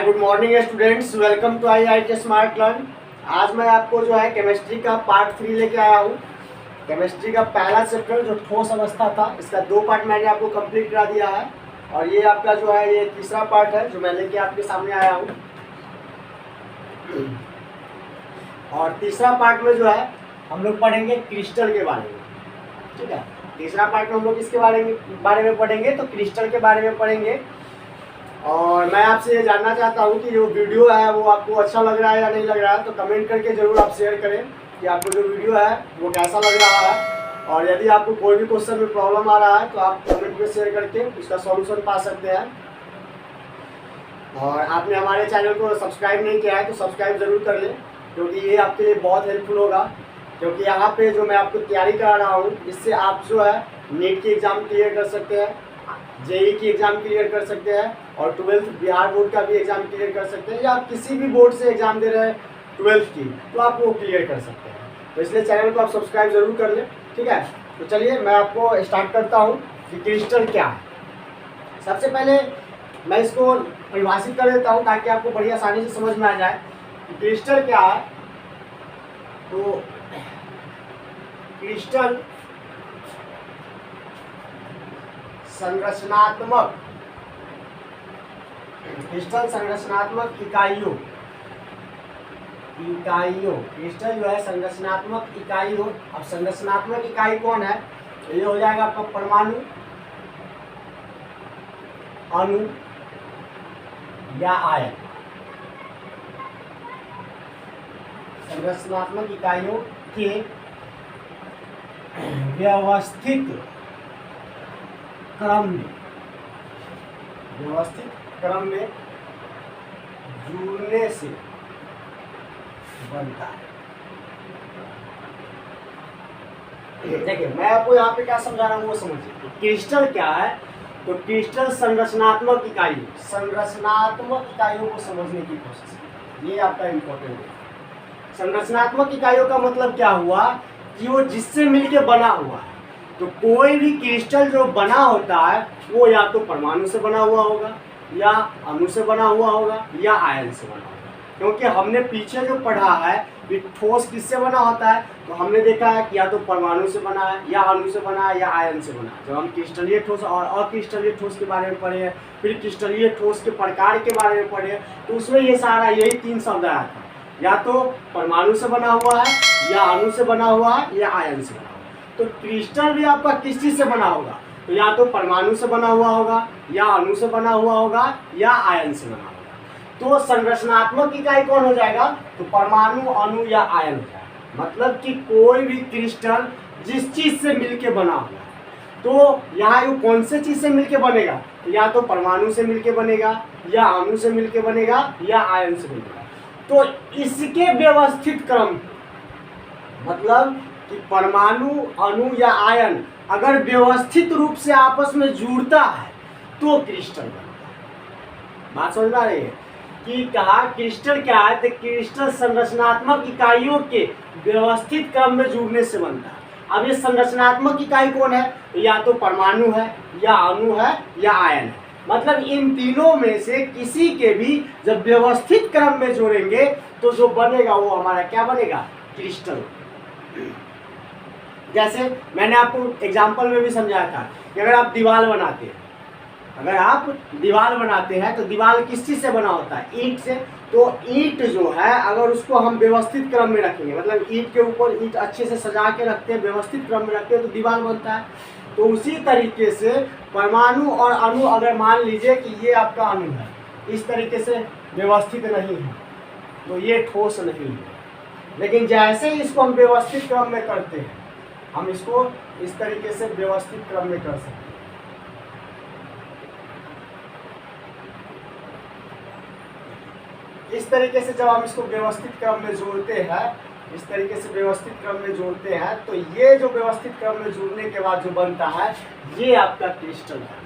Hi good morning students, welcome to IIT smart learn. आज मैं आपको जो है केमिस्ट्री का पार्ट 3 लेके आया हूँ। केमिस्ट्री का पहला चैप्टर जो ठोस अवस्था था, इसका 2 पार्ट मैंने आपको कंप्लीट करा दिया है और ये आपका जो है ये तीसरा पार्ट है जो मैं लेके आपके सामने आया हूँ। और तीसरा पार्ट में जो है हम लोग पढ़ेंगे क्रिस्टल के बारे में। ठीक है, तीसरा पार्ट में हम लोग इसके बारे में पढ़ेंगे, तो क्रिस्टल के बारे में पढ़ेंगे। और मैं आपसे ये जानना चाहता हूँ कि जो वीडियो है वो आपको अच्छा लग रहा है या नहीं लग रहा है, तो कमेंट करके ज़रूर आप शेयर करें कि आपको जो वीडियो है वो कैसा लग रहा है। और यदि आपको कोई भी क्वेश्चन में प्रॉब्लम आ रहा है तो आप कमेंट में शेयर करके उसका सॉल्यूशन पा सकते हैं। और आपने हमारे चैनल को सब्सक्राइब नहीं किया है तो सब्सक्राइब ज़रूर कर लें, क्योंकि ये आपके लिए बहुत हेल्पफुल होगा। क्योंकि यहाँ पे जो मैं आपको तैयारी करा रहा हूँ, इससे आप जो है नीट की एग्ज़ाम क्लियर कर सकते हैं, जेई की एग्ज़ाम क्लियर कर सकते हैं और 12th बिहार बोर्ड का भी एग्ज़ाम क्लियर कर सकते हैं, या आप किसी भी बोर्ड से एग्ज़ाम दे रहे हैं 12th की तो आप वो क्लियर कर सकते हैं। तो इसलिए चैनल को आप सब्सक्राइब ज़रूर कर लें। ठीक है, तो चलिए मैं आपको स्टार्ट करता हूँ कि क्रिस्टल क्या है। सबसे पहले मैं इसको परिभाषित कर देता हूँ ताकि आपको बड़ी आसानी से समझ में आ जाए कि क्रिस्टल क्या है। तो क्रिस्टल संरचनात्मक इकाइयों क्रिस्टल जो है संरचनात्मक इकाइयों। अब संरचनात्मक इकाई कौन है? ये हो जाएगा आपका परमाणु, अणु या आयन। संरचनात्मक इकाइयों के व्यवस्थित क्रम में जुड़ने से बनता है। देखिए मैं आपको यहाँ पे क्या समझा रहा हूँ वो समझिए। क्रिस्टल क्या है? तो क्रिस्टल संरचनात्मक इकाइयों को समझने की कोशिश है, ये आपका इम्पोर्टेंट है। संरचनात्मक इकाइयों का मतलब क्या हुआ कि वो जिससे मिलके बना हुआ है। तो कोई भी क्रिस्टल जो बना होता है वो या तो परमाणु से बना हुआ होगा, या अणु से बना हुआ होगा, या आयन से बना होगा। क्योंकि हमने पीछे जो पढ़ा है कि ठोस किससे बना होता है, तो हमने देखा है कि या तो परमाणु से बना है, या अणु से बना है, या आयन से बना है। जब हम क्रिस्टलीय ठोस और अक्रिस्टलीय ठोस के बारे में पढ़े, फिर क्रिस्टलीय ठोस के प्रकार के बारे में पढ़े, तो उसमें ये सारा यही 3 शब्द आया था, या तो परमाणु से बना हुआ है, या अणु से बना हुआ है, या आयन से बना हुआ है। तो क्रिस्टल भी आपका किस चीज़ से बना होगा? तो या तो परमाणु से बना हुआ होगा, या अणु से बना हुआ होगा, या आयन से बना होगा। तो संरचनात्मक इकाई कौन हो जाएगा? तो परमाणु, अणु या आयन हो जाएगा। मतलब कि कोई भी क्रिस्टल जिस चीज़ से मिलके बना हुआ है, तो यहाँ ये कौन से चीज़ से मिलके बनेगा? तो या तो परमाणु से मिलके बनेगा, या अणु से मिलके बनेगा, या आयन से बनेगा। तो इसके व्यवस्थित क्रम, मतलब कि परमाणु, अणु या आयन अगर व्यवस्थित रूप से आपस में जुड़ता है तो क्रिस्टल बनता है। बात समझ आ रही है कि कहा क्रिस्टल क्या है? तो क्रिस्टल संरचनात्मक इकाइयों के व्यवस्थित क्रम में जुड़ने से बनता है। अब ये संरचनात्मक इकाई कौन है? या तो परमाणु है, या अणु है, या आयन है। मतलब इन तीनों में से किसी के भी जब व्यवस्थित क्रम में जोड़ेंगे तो जो बनेगा वो हमारा क्या बनेगा? क्रिस्टल। जैसे मैंने आपको एग्जाम्पल में भी समझाया था कि अगर आप दीवार बनाते हैं तो दीवार किस चीज़ से बना होता है? ईंट से। तो ईंट जो है अगर उसको हम व्यवस्थित क्रम में रखेंगे, मतलब ईंट के ऊपर ईंट अच्छे से सजा के रखते हैं, व्यवस्थित क्रम में रखते हैं, तो दीवार बनता है। तो उसी तरीके से परमाणु और अणु, अगर मान लीजिए कि ये आपका अणु है, इस तरीके से व्यवस्थित नहीं है तो ये ठोस नहीं है। लेकिन जैसे ही इसको हम व्यवस्थित क्रम में करते हैं, हम इसको इस तरीके से व्यवस्थित क्रम में कर सकते हैं। इस तरीके से जब हम इसको व्यवस्थित क्रम में जोड़ते हैं, इस तरीके से व्यवस्थित क्रम में जोड़ते हैं, तो ये जो व्यवस्थित क्रम में जुड़ने के बाद जो बनता है ये आपका क्रिस्टल है।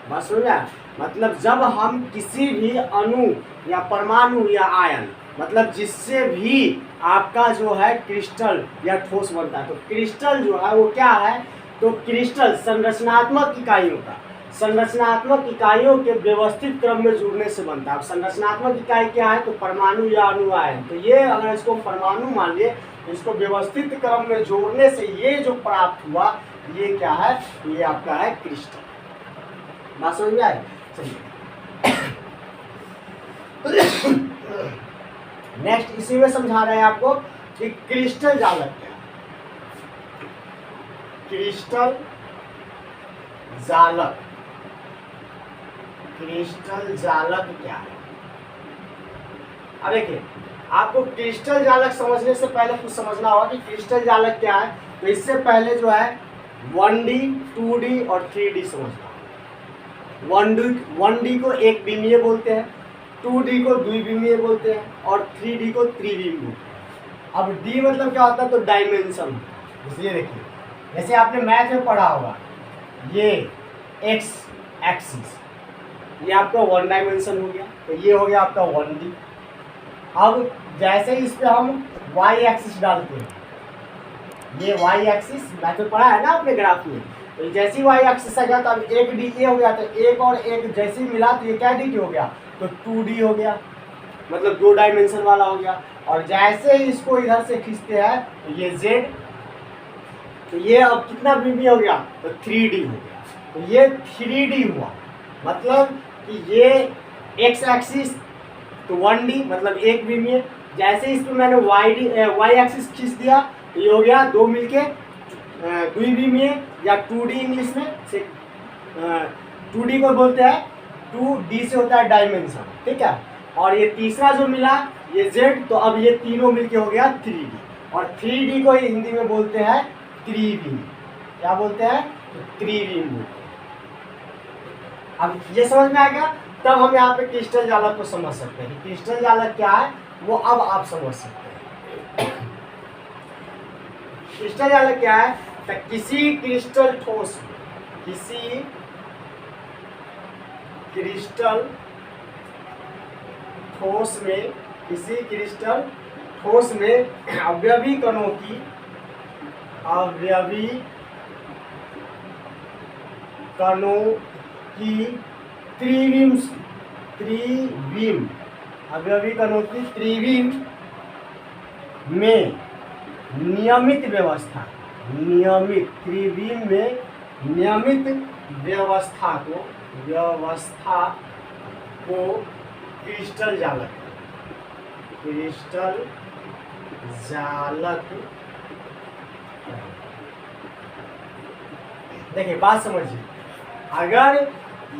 बस सुना, मतलब जब हम किसी भी अणु या परमाणु या आयन, मतलब जिससे भी आपका जो है क्रिस्टल या ठोस बनता है, तो क्रिस्टल जो है वो क्या है? तो क्रिस्टल संरचनात्मक इकाइयों का संरचनात्मक इकाइयों के व्यवस्थित क्रम में जुड़ने से बनता है। अब संरचनात्मक इकाई क्या है, तो परमाणु या अणु आयन। तो ये अगर इसको परमाणु मान लिए तो इसको व्यवस्थित क्रम में जोड़ने से ये जो प्राप्त हुआ ये क्या है, ये आपका है क्रिस्टल। बात समझ में आई? चलिए नेक्स्ट इसी में समझा रहे हैं आपको कि क्रिस्टल जालक क्या है। क्रिस्टल जालक, क्रिस्टल जालक क्या है? अब देखिए, आपको क्रिस्टल जालक समझने से पहले कुछ समझना होगा कि क्रिस्टल जालक क्या है। तो इससे पहले जो है 1D, 2D और 3D समझना होगा। 1D को एक विमीय बोलते हैं, 2D को द्विविमीय बोलते हैं और 3D को त्रिविमीय बोलते हैं। अब D मतलब क्या होता है, तो डायमेंशन। इसलिए देखिए, जैसे आपने मैथ में पढ़ा होगा, ये एक्स एक्सिस ये आपका 1 डायमेंशन हो गया, तो ये हो गया आपका 1D। अब जैसे इस पे हम y एक्सिस डालते हैं, ये y एक्सिस मैथ में पढ़ा है ना आपने ग्राफ में, तो जैसे ही y एक्सिस आ गया तो अब एक डी ए हो गया, तो एक और एक जैसे ही मिला तो ये क्या डी हो गया, तो 2D हो गया, मतलब 2 डायमेंशन वाला हो गया। और जैसे ही इसको इधर से खींचते हैं तो ये z, तो ये अब कितना विमीय हो गया, तो 3D हो गया। तो ये 3D हुआ, मतलब कि ये x एक्सिस तो 1D मतलब एक विमीय। जैसे इस पर मैंने y एक्सिस खींच दिया तो ये हो गया 2 मिलके द्विविमीय या 2D इंग्लिश में से 2D को बोलते हैं, 2D से होता है डायमेंशन, ठीक है। और ये तीसरा जो मिला ये z, तो अब ये तीनों मिलके हो गया 3D। और 3D को हिंदी में बोलते हैं त्रिविम। क्या बोलते हैं, तो त्रिविम बोलते हैं। अब ये समझ में आ गया, तब हम यहाँ पे क्रिस्टल जालक को समझ सकते हैं। क्रिस्टल जालक क्या है वो अब आप समझ सकते हैं। क्रिस्टल जालक क्या है, तो किसी क्रिस्टल ठोस में, किसी क्रिस्टल ठोस में, किसी क्रिस्टल ठोस में अवयवी कणों की, अवयवी कणों की त्रिविम, अवयवी कणों की त्रिविम में नियमित व्यवस्था, नियमित त्रिविम में नियमित व्यवस्था को क्रिस्टल जालक, क्रिस्टल जालक। देखिए बात समझिए, अगर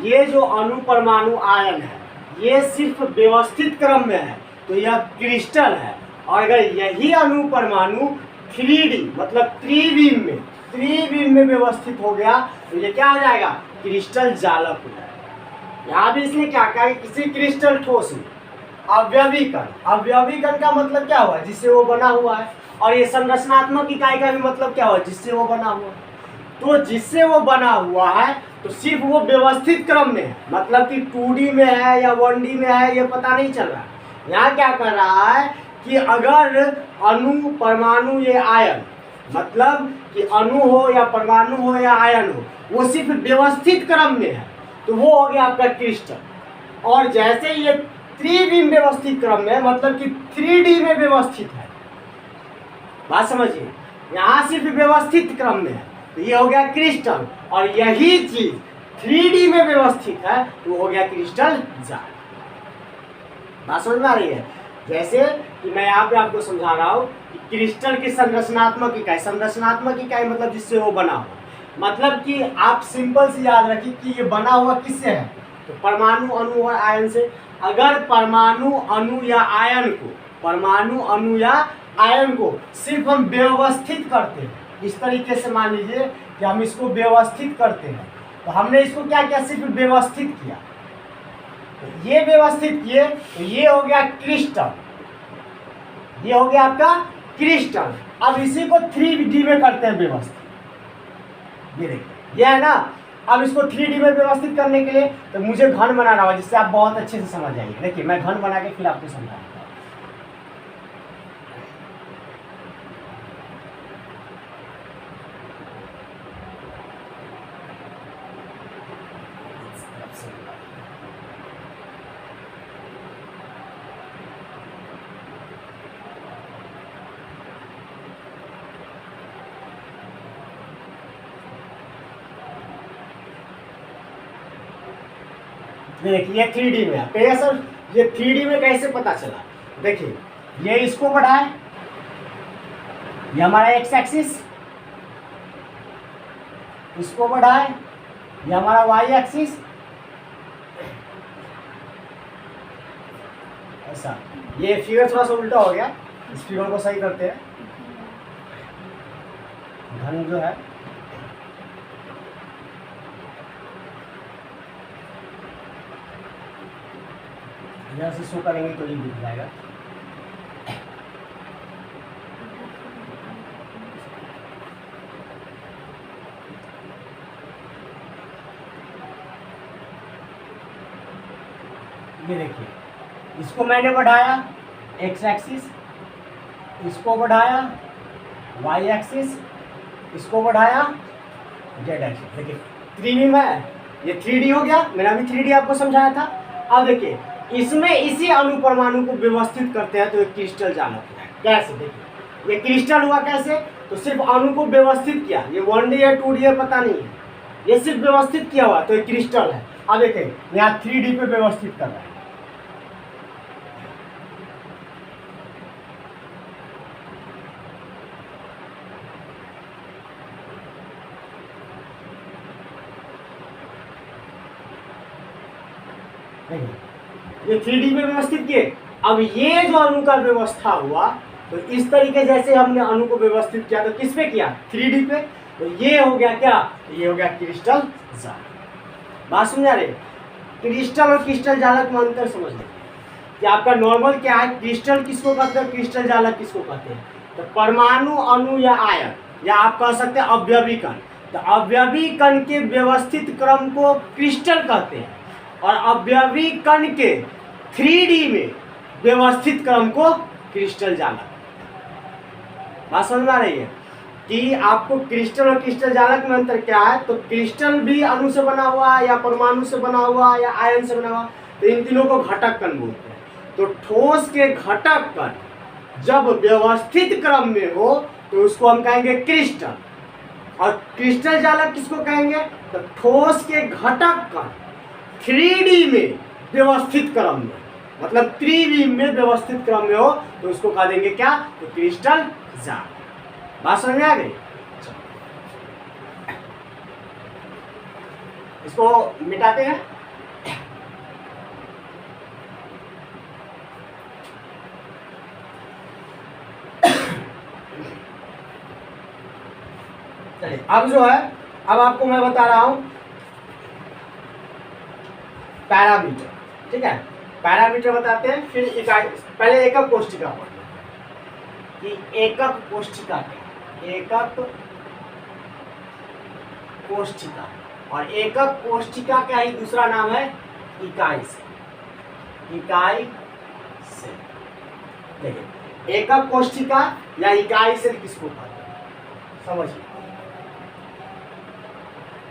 ये जो अणु परमाणु आयन है ये सिर्फ व्यवस्थित क्रम में है तो यह क्रिस्टल है। और अगर यही अणु परमाणु 3D मतलब त्रिविम में व्यवस्थित हो गया तो ये क्या हो जाएगा, क्रिस्टल जालक हो जाएगा। यहाँ भी इसने क्या कहा कि किसी क्रिस्टल ठोस में अवयवी कण, अवयवी कण का मतलब क्या हुआ, जिससे वो बना हुआ है। और ये संरचनात्मक इकाई का भी मतलब क्या हुआ, जिससे वो बना हुआ है। तो जिससे वो बना हुआ है तो सिर्फ वो व्यवस्थित क्रम में है, मतलब कि 2D में है या 1D में है ये पता नहीं चल रहा है। यहाँ क्या कर रहा है कि अगर अणु परमाणु ये आयन, मतलब कि अणु हो या परमाणु हो या आयन हो, वो सिर्फ व्यवस्थित क्रम में है तो वो हो गया आपका क्रिस्टल। और जैसे ये त्रिविम व्यवस्थित क्रम में, मतलब कि 3D में व्यवस्थित है, बात समझिए, यहाँ सिर्फ व्यवस्थित क्रम में है तो ये हो गया क्रिस्टल। और यही चीज 3D में व्यवस्थित है तो हो गया क्रिस्टल जाल। बात समझ में आ रही है? जैसे कि मैं यहाँ पे आपको समझा रहा हूँ कि क्रिस्टल की संरचनात्मक इकाई, संरचनात्मक इकाई मतलब जिससे वो बना हुआ, मतलब कि आप सिंपल से याद रखिए कि ये बना हुआ किससे है, तो परमाणु अणु और आयन से। अगर परमाणु अणु या आयन को, परमाणु अणु या आयन को सिर्फ हम व्यवस्थित करते हैं, इस तरीके से मान लीजिए कि हम इसको व्यवस्थित करते हैं, तो हमने इसको क्या किया, सिर्फ व्यवस्थित किया, तो ये व्यवस्थित किए तो ये हो गया क्रिस्टल, ये हो गया आपका क्रिस्टल। अब इसी को 3D में करते हैं व्यवस्थित, ये देखिए ये है ना। अब इसको 3D में व्यवस्थित करने के लिए तो मुझे घन बनाना होगा, जिससे आप बहुत अच्छे से समझ जाएंगे। देखिए मैं घन बना के फिर आपको समझाऊंगा। देखिए ये 3D में है। कहिए सर ये 3D में कैसे पता चला? देखिए ये इसको बढ़ाए, ये हमारा एक्स एक्सिस, इसको बढ़ाए, ये हमारा वाई एक्सिस, ऐसा। ये फिगर थोड़ा सा उल्टा हो गया, इस फिगर को सही करते हैं। घन जो है इधर से शो करेंगे तो ये दिख जाएगा। ये देखिए इसको मैंने बढ़ाया एक्स एक्सिस, इसको बढ़ाया वाई एक्सिस, इसको बढ़ाया जेड एक्सिस। देखिए 3D में ये 3D हो गया, मैंने अभी 3D आपको समझाया था। अब देखिए इसमें इसी अणु परमाणु को व्यवस्थित करते हैं तो एक क्रिस्टल जालक है। कैसे? देखिए ये क्रिस्टल हुआ कैसे? तो सिर्फ अणु को व्यवस्थित किया, ये 1D है 2D है पता नहीं है, ये सिर्फ व्यवस्थित किया हुआ तो एक क्रिस्टल है। अब देखिए यहाँ 3D पे व्यवस्थित कर रहा है। ये 3D में व्यवस्थित किए। अब ये जो अणु का व्यवस्था हुआ तो इस तरीके जैसे हमने अणु को व्यवस्थित किया तो किस पे किया? 3D पे। तो ये हो गया क्या? ये हो गया क्रिस्टल जालक। बात समझा रहे? क्रिस्टल और क्रिस्टल जालक में अंतर समझ लें कि आपका नॉर्मल क्या है, क्रिस्टल किसको कहते हैं, क्रिस्टल जालक किसको कहते हैं? तो परमाणु, अणु या आयन, या आप कह सकते हैं अवयवी कण। तो अवयवी कण के व्यवस्थित क्रम को क्रिस्टल कहते हैं और अवयवी कण के 3D में व्यवस्थित क्रम को क्रिस्टल जालक। बात समझ में आ रही है कि आपको क्रिस्टल और क्रिस्टल जालक में अंतर क्या है? तो क्रिस्टल भी अणु से बना हुआ है या परमाणु से बना हुआ है या आयन से बना हुआ, तो इन तीनों को घटक कण बोलते हैं। तो ठोस के घटक कण जब व्यवस्थित क्रम में हो तो उसको हम कहेंगे क्रिस्टल, और क्रिस्टल जालक किसको कहेंगे? तो ठोस के घटक कण 3D में व्यवस्थित क्रम में, मतलब त्रिविम में व्यवस्थित क्रम में हो तो उसको कह देंगे क्या? तो क्रिस्टल जालक। बात समझ में आ गई? इसको मिटाते हैं। चलिए अब जो है, अब आपको मैं बता रहा हूं पैरामीटर। ठीक है, पैरामीटर बताते हैं, फिर इकाई। पहले एकक कोष्ठिका पढ़ते हैं कि एकक कोष्ठिका क्या है। एकक कोष्ठिका, और एकक कोष्ठिका का ही दूसरा नाम है इकाई से। इकाई से देखिए एकक कोष्ठिका या इकाई से किसको कहते हैं समझिए।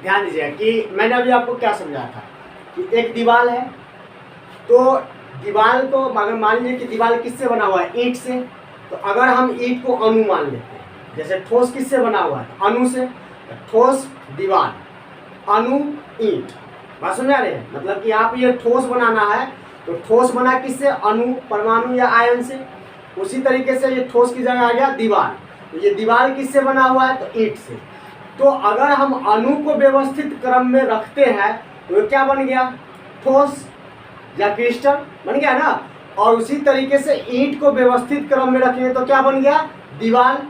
ध्यान दीजिएगा कि मैंने अभी आपको क्या समझाया था कि एक दीवार है, तो दीवार को अगर मान लीजिए कि दीवार किससे बना हुआ है? ईंट से। तो अगर हम ईंट को अणु मान लेते हैं, जैसे ठोस किससे बना हुआ है? अणु से। ठोस दीवार, अणु ईंट। बात समझ आ रही है? मतलब कि आप ये ठोस बनाना है तो ठोस बना किससे? अणु, परमाणु या आयन से। उसी तरीके से ये ठोस की जगह आ गया दीवार, तो ये दीवार किससे बना हुआ है? तो ईंट से। तो अगर हम अणु को व्यवस्थित क्रम में रखते हैं तो ये क्या बन गया? ठोस या क्रिस्टल बन गया ना। और उसी तरीके से ईंट को व्यवस्थित क्रम में रखेंगे तो क्या बन गया? दीवार।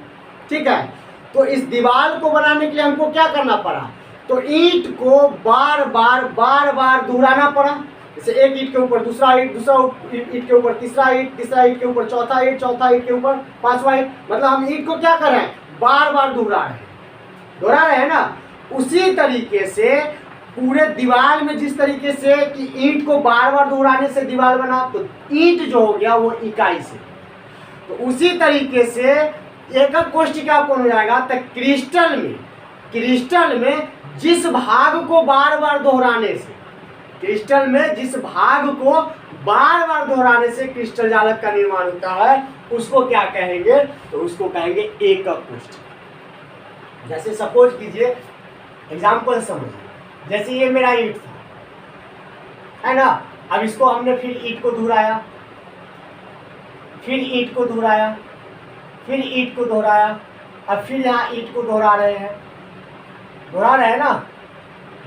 ठीक है, तो इस दीवार को बनाने के लिए हमको क्या करना पड़ा? तो ईंट को बार बार दोहराना पड़ा। जैसे एक ईंट के ऊपर दूसरा ईंट, दूसरा ईंट के ऊपर तीसरा ईंट, तीसरा ईंट के ऊपर चौथा ईंट, चौथा ईंट के ऊपर पांचवा ईंट। मतलब हम ईंट को क्या कर रहे हैं? बार दोहरा रहे हैं ना। उसी तरीके से पूरे दीवार में जिस तरीके से कि ईंट को बार दोहराने से दीवार बना, तो ईंट जो हो गया वो इकाई से। तो उसी तरीके से एकक कोष्ठिका कौन हो जाएगा? तो क्रिस्टल में जिस भाग को बार दोहराने से, क्रिस्टल में जिस भाग को बार दोहराने से क्रिस्टल जालक का निर्माण होता है उसको क्या कहेंगे? तो उसको कहेंगे एकक कोष्ठिका। जैसे सपोज कीजिए, एग्जाम्पल समझिए, जैसे ये मेरा ईंट था, है ना। अब इसको हमने फिर ईंट को दोहराया, फिर ईंट को दोहराया, फिर ईंट को दोहराया, अब फिर यहाँ ईंट को दोहरा रहे हैं, दोहरा रहे हैं ना,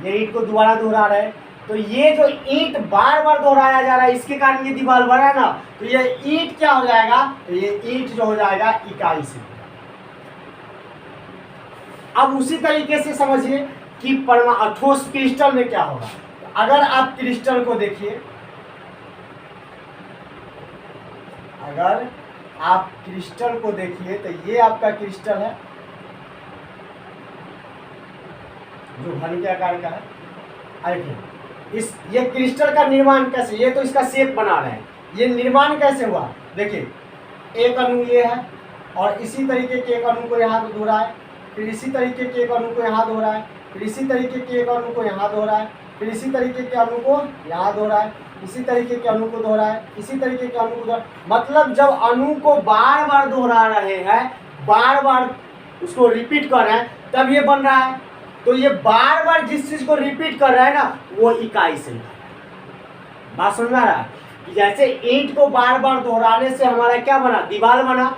ये ईंट को दोबारा दोहरा रहे हैं। तो ये जो ईंट बार बार दोहराया जा रहा है इसके कारण ये दीवार बना है ना, तो ये ईंट क्या हो जाएगा, तो ये ईंट जो हो जाएगा इकाई से। अब उसी तरीके से समझिए कि ठोस क्रिस्टल में क्या होगा। अगर आप क्रिस्टल को देखिए, अगर आप क्रिस्टल को देखिए तो ये आपका क्रिस्टल है जो घन के आकार का है। ये क्रिस्टल का निर्माण कैसे, ये तो इसका शेप बना रहे हैं, ये निर्माण कैसे हुआ, देखिए एक अणु ये है और इसी तरीके के एक अणु को यहाँ पे दोहरा है, फिर इसी तरीके के एक अणु को यहाँ दोहरा है, फिर इसी तरीके के एक अणु को यहाँ दोहरा है, फिर इसी तरीके के अणु को यहाँ दोहरा है, इसी तरीके के अणु को दोहरा है, इसी तरीके के अणु को दोहरा। मतलब जब अणु को बार बार दोहरा रहे हैं, बार बार उसको रिपीट कर रहे हैं, तब ये बन रहा है। तो ये बार बार जिस चीज को रिपीट कर रहा है ना वो इकाई से। बात समझ में आ रहा है कि जैसे ईंट को बार बार दोहराने से हमारा क्या बना, दीवार बना।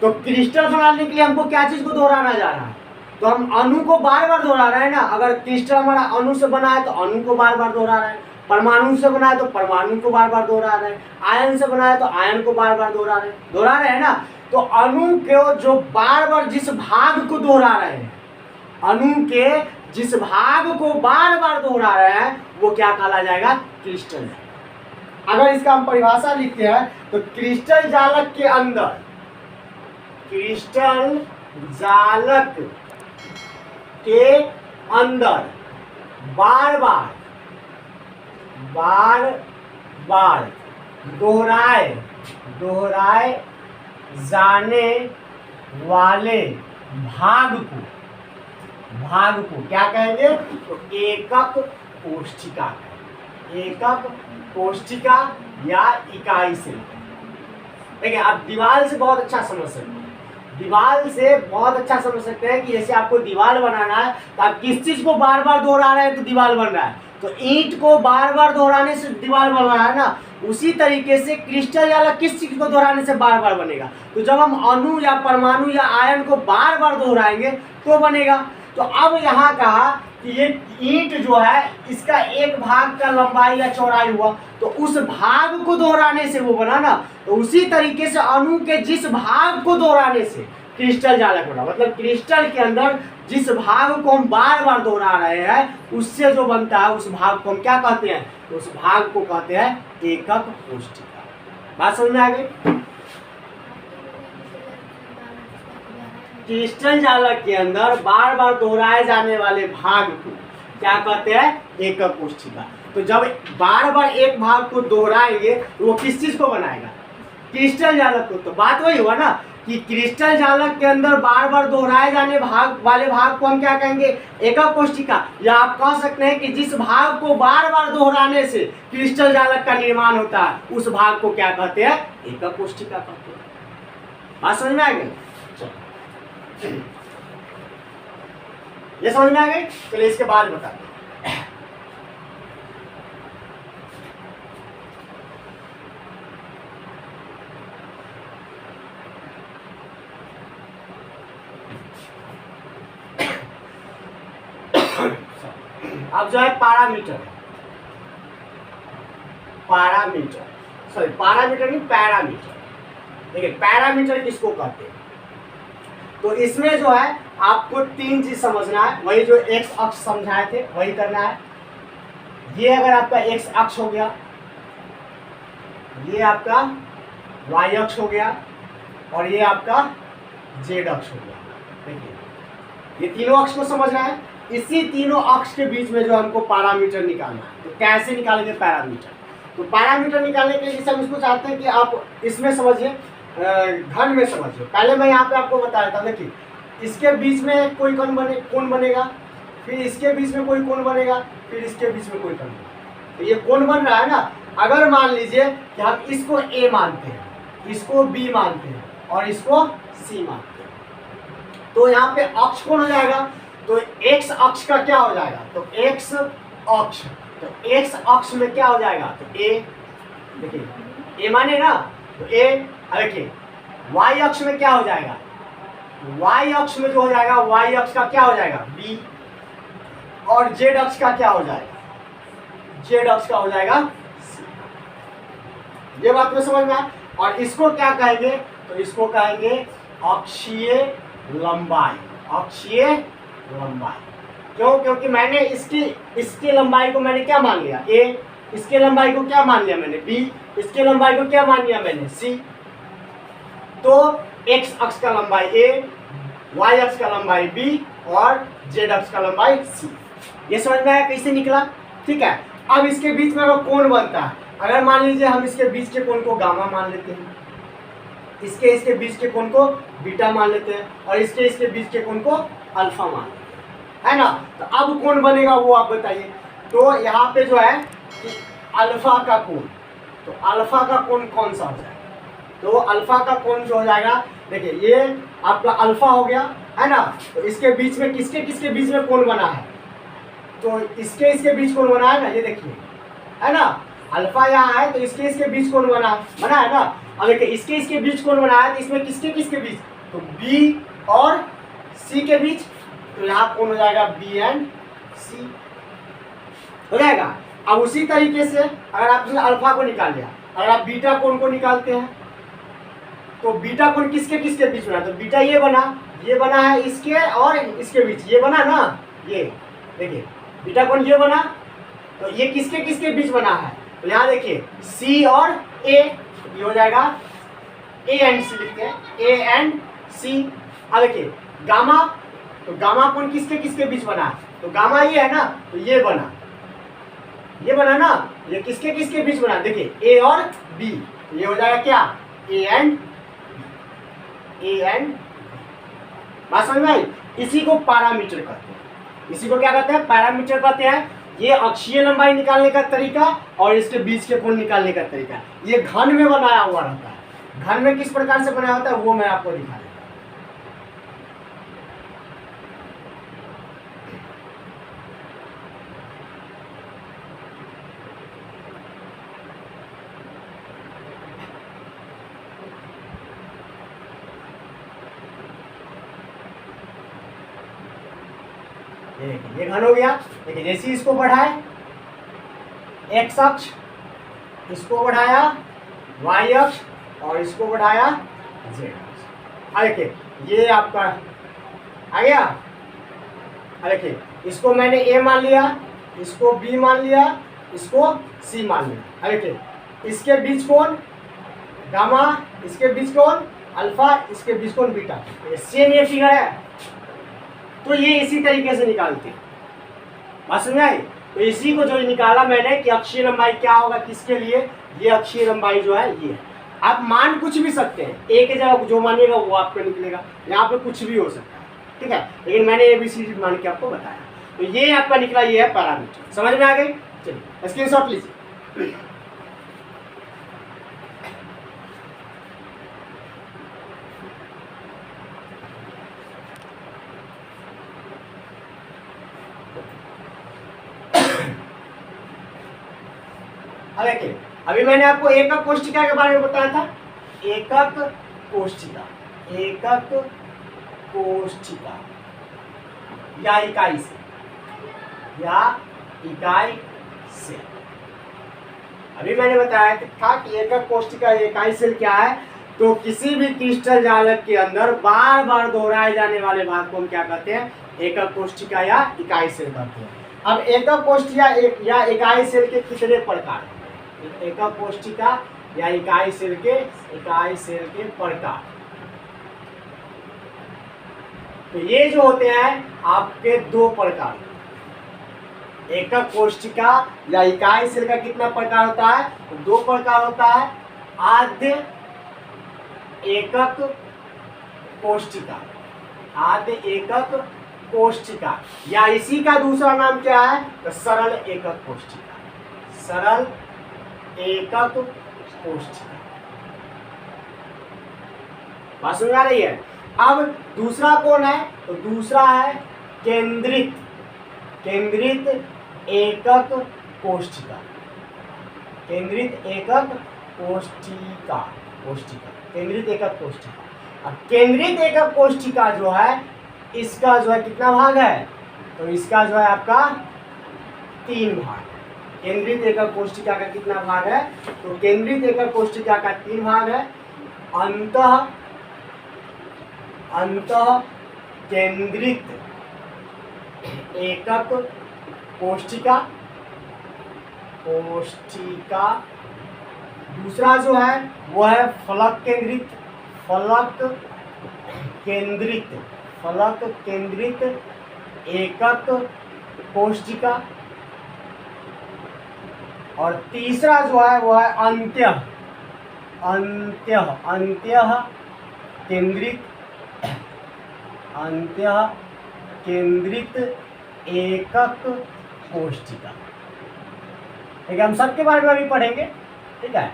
तो क्रिस्टल बनाने के लिए हमको क्या चीज को दोहराना जा रहा है, तो हम अणु को बार बार दोहरा रहे हैं ना। अगर क्रिस्टल हमारा अणु से बना है तो अणु को बार बार दोहरा रहे हैं, परमाणु से बना है तो परमाणु को बार बार दोहरा रहे हैं, आयन से बना है तो आयन को बार बार दोहरा रहे हैं ना। तो अणु के जो बार बार जिस भाग को दोहरा रहे हैं, अणु के जिस भाग को बार बार दोहरा रहे हैं वो क्या कहा जाएगा, क्रिस्टल। अगर इसका हम परिभाषा लिखते हैं तो क्रिस्टल जालक के अंदर, क्रिस्टल जालक के अंदर बार बार दोहराए जाने वाले भाग को क्या कहेंगे, तो एकक कोष्ठिका, एकक कोष्ठिका या इकाई से। देखिए आप दीवार से बहुत अच्छा समझ सकते हैं, दीवार से बहुत अच्छा समझ सकते हैं कि जैसे आपको दीवार बनाना है तो आप किस चीज को बार बार दोहरा रहे हैं तो दीवार बन रहा है। तो ईंट को बार बार दोहराने से दीवार बन रहा है ना, उसी तरीके से क्रिस्टल जालक किस चीज को दोहराने से बार बार बनेगा, तो जब हम अणु या परमाणु या आयन को बार बार दोहराएंगे तो बनेगा। तो अब यहाँ कहा कि ये ईंट जो है इसका एक भाग का लंबाई या चौड़ाई हुआ तो उस भाग को दोहराने से वो बना ना। तो उसी तरीके से अणु के जिस भाग को दोहराने से क्रिस्टल जालक बना, मतलब क्रिस्टल के अंदर जिस भाग को हम बार बार दोहरा रहे हैं उससे जो बनता है उस भाग को हम क्या कहते हैं, उस भाग को कहते हैं एकक कोष्ठिका। बात समझ में आ गई। क्रिस्टल जालक के अंदर बार बार दोहराए जाने वाले भाग को क्या कहते हैं, एकक कोष्ठिका। तो जब बार बार एक भाग को दोहराएंगे तो वो किस चीज को बनाएगा, क्रिस्टल जालक को। तो बात वही हुआ ना कि क्रिस्टल जालक के अंदर बार बार दोहराए जाने वाले भाग को हम क्या कहेंगे, एकक कोष्ठिका। या आप कह सकते हैं कि जिस भाग को बार बार दोहराने से क्रिस्टल जालक का निर्माण होता है उस भाग को क्या कहते हैं, एकक कोष्ठिका कहते हैं। बात समझ में आ गई, ये समझ में आ गई। चलिए इसके बाद बताते हैं। अब जो है पैरामीटर नहीं पैरामीटर। देखिए पैरामीटर किसको कहते हैं, तो इसमें जो है आपको तीन चीज समझना है। वही जो एक्स अक्ष समझाए थे वही करना है। ये अगर आपका एक्स अक्ष हो गया, ये आपका वाई अक्ष हो गया और ये आपका जेड अक्ष हो गया। देखिए ये तीनों अक्ष को समझना है। इसी तीनों अक्ष के बीच में जो हमको पैरामीटर निकालना है, तो कैसे निकालेंगे पैरामीटर। तो पैरामीटर निकालने के लिए जैसे हम इसको चाहते हैं कि आप इसमें समझिए, घन में समझिए। पहले मैं यहाँ पे आपको बताया था, देखिए इसके बीच में कोई कोण बनेगा, फिर इसके बीच में कोई कोण बनेगा, फिर इसके बीच में कोई कोण बनेगा। तो ये कोण बन रहा है ना। अगर मान लीजिए कि हम इसको ए मानते हैं, इसको बी मानते हैं और इसको सी मानते हैं, तो यहाँ पे अक्ष कोण हो जाएगा। तो एक्स अक्ष का क्या हो जाएगा, तो एक्स अक्ष तो एक्स अक्ष में क्या हो जाएगा, तो ए, देखिए ए माने ना, तो ए, देखिए वाई अक्ष में क्या हो जाएगा, वाई अक्ष में जो हो जाएगा, वाई अक्ष का क्या हो जाएगा बी, और जेड अक्ष का क्या हो जाएगा, जेड अक्ष का हो जाएगा सी। ये बात में समझ में आया। और इसको क्या कहेंगे, तो इसको कहेंगे अक्षीय लंबाई, अक्षीय लंबाई। क्यों, क्योंकि मैंने इसकी लंबाई को मैंने क्या मान लिया ए, इसके लंबाई को क्या मान लिया मैंने बी, इसके लंबाई को क्या मान लिया मैंने सी। तो एक्स अक्ष का लंबाई ए, वाई अक्ष का लंबाई बी और जेड अक्ष का लंबाई सी। ये समझ में आया कैसे निकला, ठीक है। अब इसके बीच में अगर कोण बनता है, अगर मान लीजिए हम इसके बीच के कोण को गामा मान लेते हैं, इसके बीच के कोण को बीटा मान लेते हैं, और इसके बीच के कोण को अल्फा मान लेते हैं, है ना। तो अब कौन बनेगा वो आप बताइए। तो यहाँ पे जो है कि अल्फा का कोण, तो अल्फा का कोण कौन सा हो जाएगा, तो अल्फा का कोण जो हो जाएगा, देखिए ये आपका अल्फा हो गया, है ना। तो इसके बीच में किसके बीच में कोण बना है, तो इसके बीच कोण बना है ना, ये देखिए, है ना। अल्फा यहाँ है तो इसके बीच कोण बना है ना। अब देखिए इसके बीच कोण बना है, तो इसमें किसके बीच, तो बी और सी के बीच, तो यहाँ कोण हो जाएगा बी एंड सी हो जाएगा। अब उसी तरीके से अगर आप अल्फा को निकाल लिया, अगर आप बीटा कोण को निकालते हैं, तो बीटा कोण किसके बीच बना, तो बीटा ये बना है इसके और इसके बीच, ये बना ना, ये देखिए बीटा कोण ये बना, तो ये किसके बीच बना है, तो यहाँ देखिए सी और ए, ये हो जाएगा ए एंड सी, लिखते हैं ए एंड सी। अब देखिए गामा, तो गामा कोण किसके बीच बना है, तो गामा ये है ना, तो ये बना ना, ये किसके बीच बना, देखिए ए और बी, ये हो जाएगा क्या ए एंड बात समझ में आई। इसी को पैरामीटर कहते हैं, इसी को क्या कहते हैं, पैरामीटर कहते हैं। ये अक्षीय लंबाई निकालने का तरीका और इसके बीच के कोण निकालने का तरीका, ये घन में बनाया हुआ रहता है। घन में किस प्रकार से बनाया होता है वो मैं आपको दिखा देता हूं। ये घन हो गया। देखिए जैसे इसको बढ़ाए एक्स अक्ष, इसको बढ़ाया वाई अक्ष और इसको बढ़ाया जेड अक्ष। देखिए ये आपका आ गया। देखिए इसको मैंने ए मान लिया, इसको बी मान लिया, इसको सी मान लिया। देखिए इसके बीच कोण गामा, इसके बीच कोण अल्फा, इसके बीच कोण बीटा। सेम ये फिगर है, तो ये इसी तरीके से निकालते हैं। बात समझ आई। तो इसी को जो निकाला मैंने कि अक्षीय लंबाई क्या होगा किसके लिए, ये अक्षीय लंबाई जो है ये है। आप मान कुछ भी सकते हैं, ए के जगह जो मानिएगा वो आपको निकलेगा, यहाँ पे कुछ भी हो सकता है, ठीक है। लेकिन मैंने ABCD मान के आपको बताया, तो ये आपका निकला, ये है पैरामीटर। समझ में आ गई। चलिए स्क्रीनशॉट लीजिए। देखिए अभी मैंने आपको एकक कोष्ठिका के बारे में बताया था। एकक कोष्ठिका, एकक कोष्ठिका या इकाई से, अभी मैंने बताया था कि एकक कोष्ठिका इकाई सेल क्या है। तो किसी भी क्रिस्टल जालक के अंदर बार बार दोहराए जाने वाले भाग को हम क्या कहते हैं, एकक कोष्ठिका या इकाई सेल कहते हैं। अब एकक कोष्ठिका या इकाई सेल के कितने प्रकार हैं, एकक कोष्ठिका या इकाई सेल के प्रकार। तो ये जो होते हैं आपके दो प्रकार। एकक कोष्ठिका या इकाई सेल का कितना प्रकार होता है, तो दो प्रकार होता है। आद्य एकक कोष्ठिका, आद्य एकक कोष्ठिका, या इसी का दूसरा नाम क्या है, तो सरल एकक कोष्ठिका, सरल एकक कोष्ठिका। बात समझ आ रही है। अब दूसरा कौन है, तो दूसरा है केंद्रित एकक कोशिका, केंद्रित एकक कोशिका, केंद्रित एकक कोशिका। अब केंद्रित एकक कोशिका जो है इसका जो है कितना भाग है, तो इसका जो है आपका 3 भाग। केंद्रित एकक कोशिका का कितना भाग है, तो केंद्रित एकक कोशिका का 3 भाग है। अंतः केंद्रित एकक कोशिका, दूसरा जो है वो है फलक केंद्रित एकक कोशिका, और तीसरा जो है वो है अंत्य केंद्रित एकक कोशिका। ठीक है, हम सबके बारे में अभी पढ़ेंगे। ठीक है,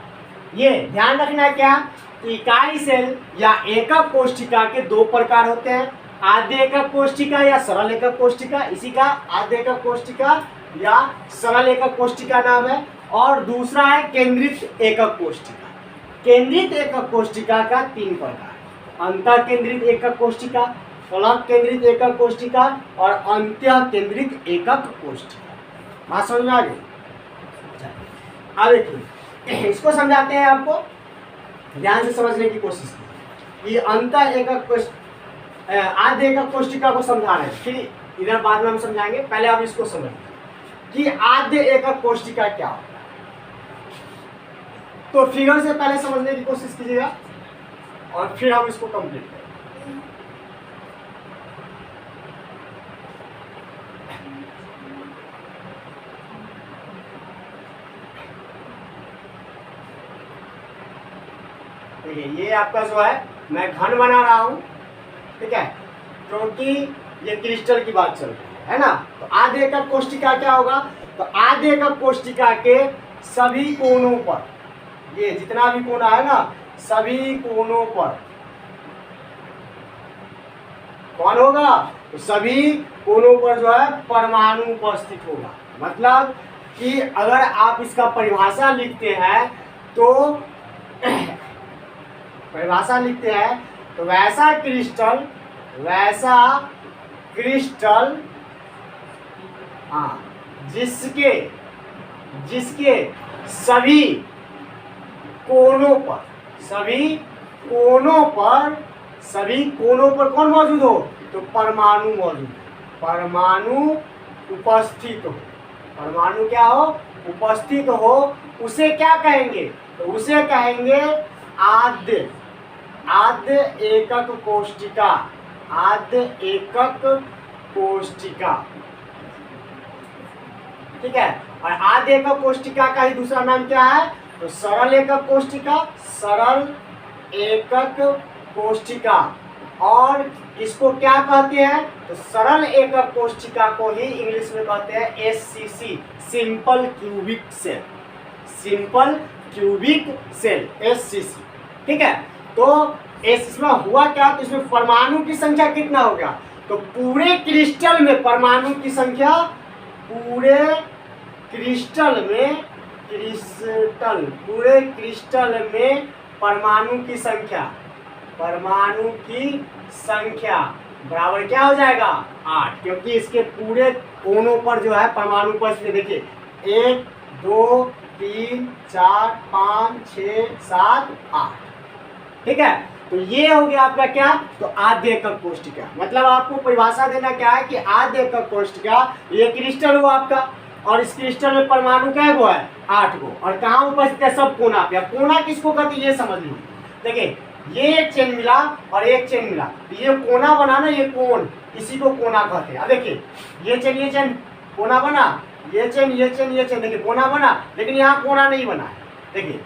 ये ध्यान रखना क्या कि इकाई सेल या एकक कोशिका के 2 प्रकार होते हैं, आद्य एकक कोशिका या सरल एकक कोशिका। इसी का आद्य एकक कोशिका या सरल एकक कोशिका नाम है। और दूसरा है केंद्रित एकक कोशिका। केंद्रित एकक कोशिका का 3 प्रकार, अंतर केंद्रित एकक कोशिका, फलक केंद्रित एकक कोशिका और अंत्य केंद्रित एकक कोशिका। बात समझ में आ गई? अब देखिए इसको समझाते हैं, आपको ध्यान से समझने की कोशिश की। ये अंतर एकक आद्य एकक कोशिका को समझा रहे हैं, फिर इधर बाद में हम समझाएंगे। पहले आप इसको समझ कि आद्य एकक कोशिका क्या होता है। तो फिगर से पहले समझने की कोशिश कीजिएगा और फिर हम इसको कंप्लीट करेंगे। देखिए ये आपका जो है मैं घन बना रहा हूं, ठीक है, क्योंकि ये क्रिस्टल की बात चल रही है ना। तो आद्य एकक कोशिका क्या होगा, तो आद्य एकक कोशिका के सभी कोनों पर, ये जितना भी कोना है ना, सभी कोनों पर कौन होगा, तो सभी कोनों पर जो है परमाणु उपस्थित होगा। मतलब कि अगर आप इसका परिभाषा लिखते हैं तो वैसा क्रिस्टल हाँ, जिसके सभी कोनों पर कौन मौजूद हो, तो परमाणु मौजूद, परमाणु उपस्थित हो, परमाणु क्या हो, उपस्थित हो, उसे क्या कहेंगे, तो उसे कहेंगे आद्य एकक कोशिका, आद्य एकक कोशिका। ठीक है, और आद्य एकक कोशिका का ही दूसरा नाम क्या है, तो सरल एकक कोशिका, सरल एकक कोशिका। और इसको क्या कहते हैं, तो सरल एकक कोशिका को ही इंग्लिश में कहते हैं SCC, simple cubic cell, simple cubic cell SCC। ठीक है, तो इसमें हुआ क्या, तो इसमें परमाणु की संख्या कितना हो गया, तो पूरे क्रिस्टल में परमाणु की संख्या, पूरे क्रिस्टल में परमाणु की संख्या बराबर क्या हो जाएगा, 8, क्योंकि इसके पूरे कोनों पर जो है परमाणु उपस्थित। देखिए 1 2 3 4 5 6 7 8। ठीक है, तो ये हो गया आपका क्या, तो आद्य एकक कोशिका। मतलब आपको परिभाषा देना क्या है कि आद्य एकक कोशिका ये क्रिस्टल हुआ आपका, और इस क्रिस्टल में परमाणु क्या गो है, 8 गो, और कहाँ उपस्थित है, सब कोना पे। कोना किसको कहते हैं ये समझ लीजिए। देखिए ये एक चेन मिला और एक चेन मिला, तो ये कोना बना ना, ये कोन, इसी को कोना कहते हैं। अब देखिए ये चेन कोना बना, ये चेन देखिए कोना बना, लेकिन यहाँ कोना नहीं बना है, देखिए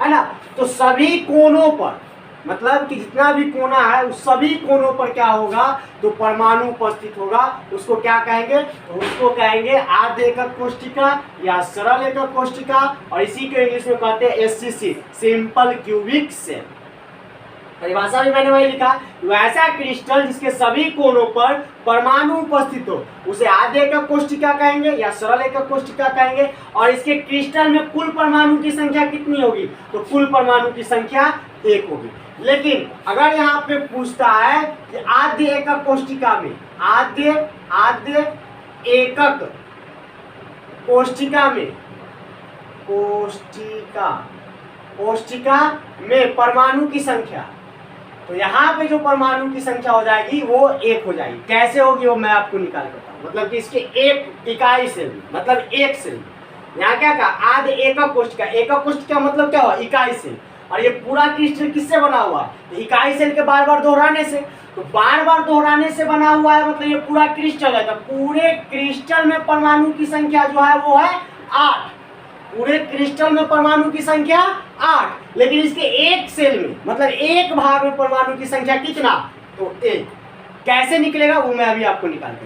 है ना। तो सभी कोनों पर, मतलब कि जितना भी कोना है उस सभी कोनों पर क्या होगा, तो परमाणु उपस्थित होगा। उसको क्या कहेंगे, तो उसको कहेंगे आद्य एकक कोशिका या सरल एकक कोशिका, और इसी को इंग्लिश में कहते हैं SCC, सिंपल क्यूबिक सेल। परिभाषा भी मैंने वही लिखा, वैसा क्रिस्टल जिसके सभी कोनों पर परमाणु उपस्थित हो उसे आद्य एकक कोष्ठिका कहेंगे या सरल एकक कोष्ठिका कहेंगे। और इसके क्रिस्टल में कुल परमाणु की संख्या कितनी होगी, तो कुल परमाणु की संख्या 1 होगी। लेकिन अगर यहाँ पे पूछता है कि आद्य एकक कोष्ठिका में, आद्य एकक कोष्ठिका में, कोष्ठिका में परमाणु की संख्या, तो यहाँ पे जो परमाणु की संख्या हो जाएगी वो 1 हो जाएगी। कैसे होगी वो मैं आपको निकाल के बताऊँ। मतलब कि इसके एक इकाई से, मतलब एक से, यहाँ क्या कहा, आद्य एकक कोष्ठिका, एकक कोष्ठिका मतलब क्या हुआ, इकाई से। और ये पूरा क्रिस्टल किससे बना हुआ, तो इकाई सेल के बार बार दोहराने से। तो बार बार दोहराने से बना हुआ है, मतलब ये पूरा क्रिस्टल है। तो पूरे क्रिस्टल में परमाणु की संख्या जो है वो है 8। पूरे क्रिस्टल में परमाणु की संख्या 8, लेकिन इसके एक सेल में, मतलब एक भाग में परमाणु की संख्या कितना, तो 1। कैसे निकलेगा वो मैं अभी आपको निकाल के,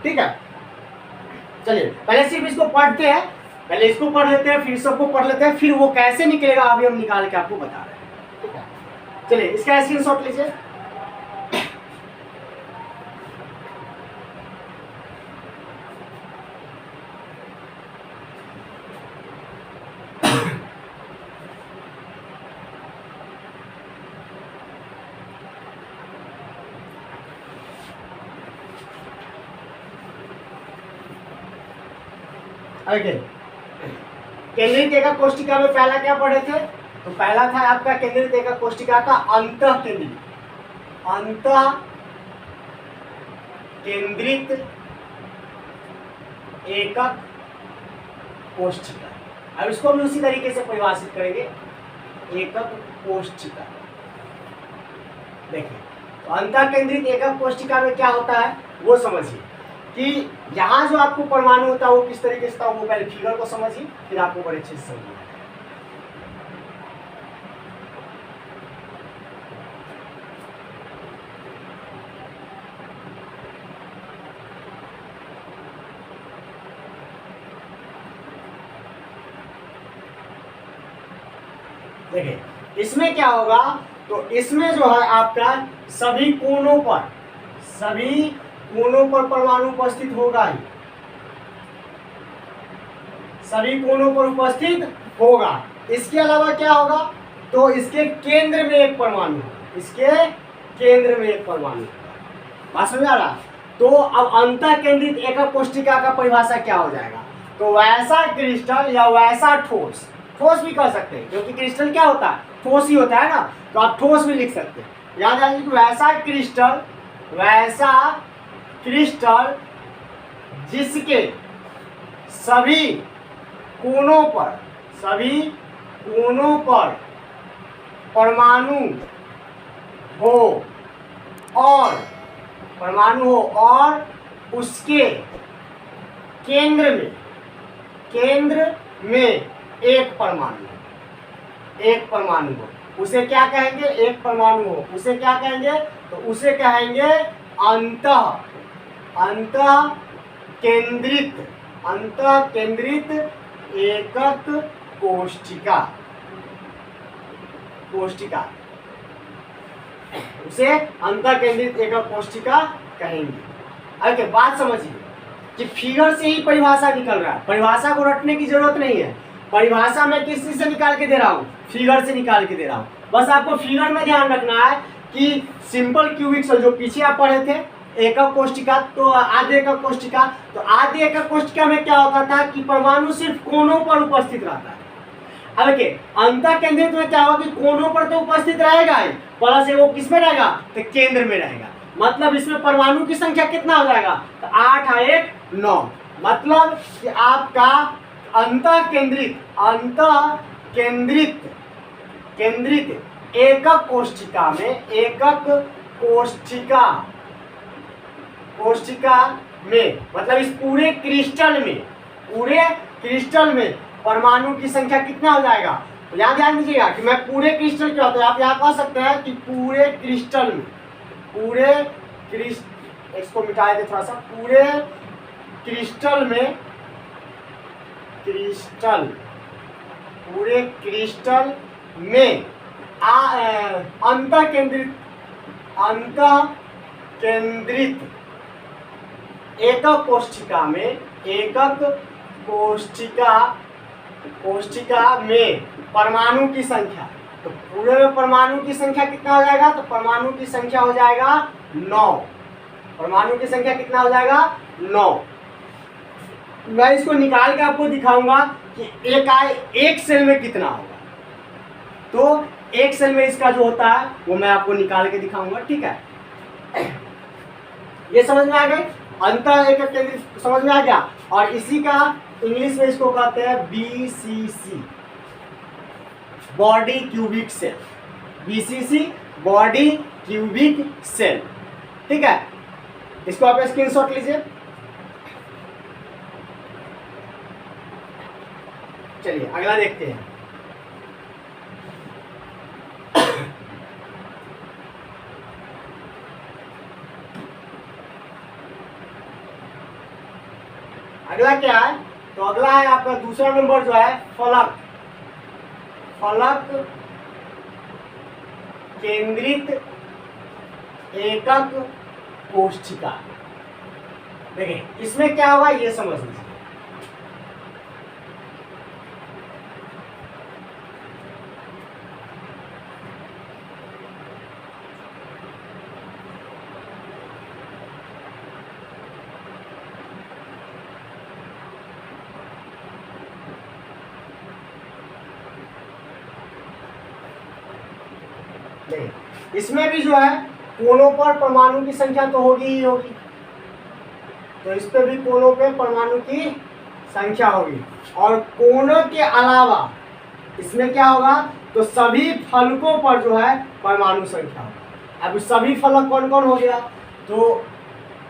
ठीक है। चलिए पहले सिर्फ इसको पढ़ते हैं, पहले इसको पढ़ लेते हैं, फिर सबको पढ़ लेते हैं, फिर वो कैसे निकलेगा अभी हम निकाल के आपको बता रहे हैं, ठीक है। चलिए इसका स्क्रीनशॉट लीजिए। केंद्रित एकक कोष्ठिका में पहला क्या पढ़े थे, तो पहला था आपका केंद्रित एकक कोष्ठिका का अंतः केंद्रित एकक कोष्ठिका। अब इसको भी उसी तरीके से परिभाषित करेंगे, एकक कोष्ठिका। देखिए तो अंतः केंद्रित एकक कोष्ठिका में क्या होता है वो समझिए कि यहाँ जो आपको परमाणु होता है वो किस तरीके से था, वो पहले फिगर को समझिए, फिर आपको बड़े अच्छे से समझिए। देखिए इसमें क्या होगा, तो इसमें जो है आपका सभी कोनों पर परमाणु उपस्थित होगा ही, सभी कोनों पर उपस्थित होगा। इसके अलावा क्या होगा, तो इसके केंद्र में एक परमाणु, इसके केंद्र में एक परमाणु। बात समझ आ रहा। तो अब अंतः केंद्रित एकक कोष्ठिका का परिभाषा क्या हो जाएगा, तो वैसा क्रिस्टल या वैसा ठोस भी कर सकते हैं, क्योंकि क्रिस्टल क्या होता है, ठोस ही होता है ना, तो आप ठोस भी लिख सकते हैं। याद रखिए कि वैसा क्रिस्टल जिसके सभी कोनों पर परमाणु हो और उसके केंद्र में एक परमाणु हो, उसे क्या कहेंगे, एक परमाणु हो, उसे क्या कहेंगे, तो उसे कहेंगे अंतः केंद्रित एकक कोष्ठिका, उसे अंतः केंद्रित एकक कोष्ठिका कहेंगे। अरे बात समझिए कि फिगर से ही परिभाषा निकल रहा है, परिभाषा को रटने की जरूरत नहीं है। परिभाषा मैं किस चीज से निकाल के दे रहा हूँ, फिगर से निकाल के दे रहा हूँ। बस आपको फिगर में ध्यान रखना है कि सिंपल क्यूबिक सेल जो पीछे आप पढ़े थे, एकक कोष्ठिका, तो आद्य एकक कोष्ठिका, तो आद्य एकक कोष्ठिका में क्या होता था कि परमाणु सिर्फ कोनों पर उपस्थित रहता है। अब देखिए अंतः केंद्रित में क्या होगा कि कोनों पर तो उपस्थित रहेगा ही, प्लस वो किस में रहेगा, तो केंद्र में रहेगा। मतलब इसमें परमाणु की संख्या कितना हो जाएगा, तो 8 और 1 9। मतलब कि आपका अंतः केंद्रित एकक कोष्ठिका में मतलब इस पूरे क्रिस्टल में परमाणु की संख्या कितना हो जाएगा। तो यहाँ ध्यान दीजिएगा कि मैं पूरे क्रिस्टल क्या होता है, आप यहाँ कह सकते हैं कि इसको मिटा दे थोड़ा सा, पूरे क्रिस्टल में केंद्रित एकक कोष्ठिका में परमाणु की संख्या, तो पूरे में परमाणु की संख्या कितना हो जाएगा? तो परमाणु की संख्या हो जाएगा 9। परमाणु की संख्या कितना हो जाएगा? 9। मैं इसको निकाल के आपको दिखाऊंगा कि एक सेल में कितना होगा। तो एक सेल में इसका जो होता है वो मैं आपको निकाल के दिखाऊंगा, ठीक है। ये समझ में आ गई? अंतर एकक केंद्रित समझ में आ गया। और इसी का इंग्लिश में इसको कहते हैं BCC, body cubic cell. BCC body cubic cell, ठीक है। इसको आप स्क्रीनशॉट लीजिए। चलिए अगला देखते हैं। अगला क्या है? तो अगला है आपका दूसरा नंबर जो है फलक केंद्रित एकक कोष्ठिका। देखिए इसमें क्या होगा ये समझ लीजिए। इसमें भी जो है कोनों पर परमाणु की संख्या तो होगी ही होगी, तो इस पे भी कोनों पे परमाणु की संख्या होगी। और कोनों के अलावा इसमें क्या होगा? तो सभी फलकों पर जो है परमाणु संख्या होगी। अब सभी फलक कौन कौन हो गया? तो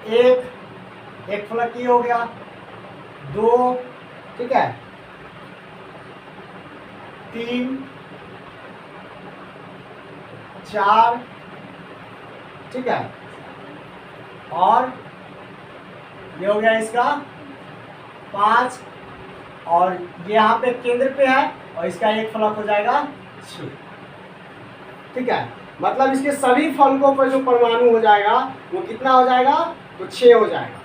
एक फलक ये हो गया, 2, ठीक है, 3, 4, ठीक है, और ये हो गया इसका 5, और ये यहाँ पे केंद्र पे है, और इसका एक फलक हो जाएगा 6, ठीक है। मतलब इसके सभी फलकों पर जो परमाणु हो जाएगा वो कितना हो जाएगा? तो 6 हो जाएगा।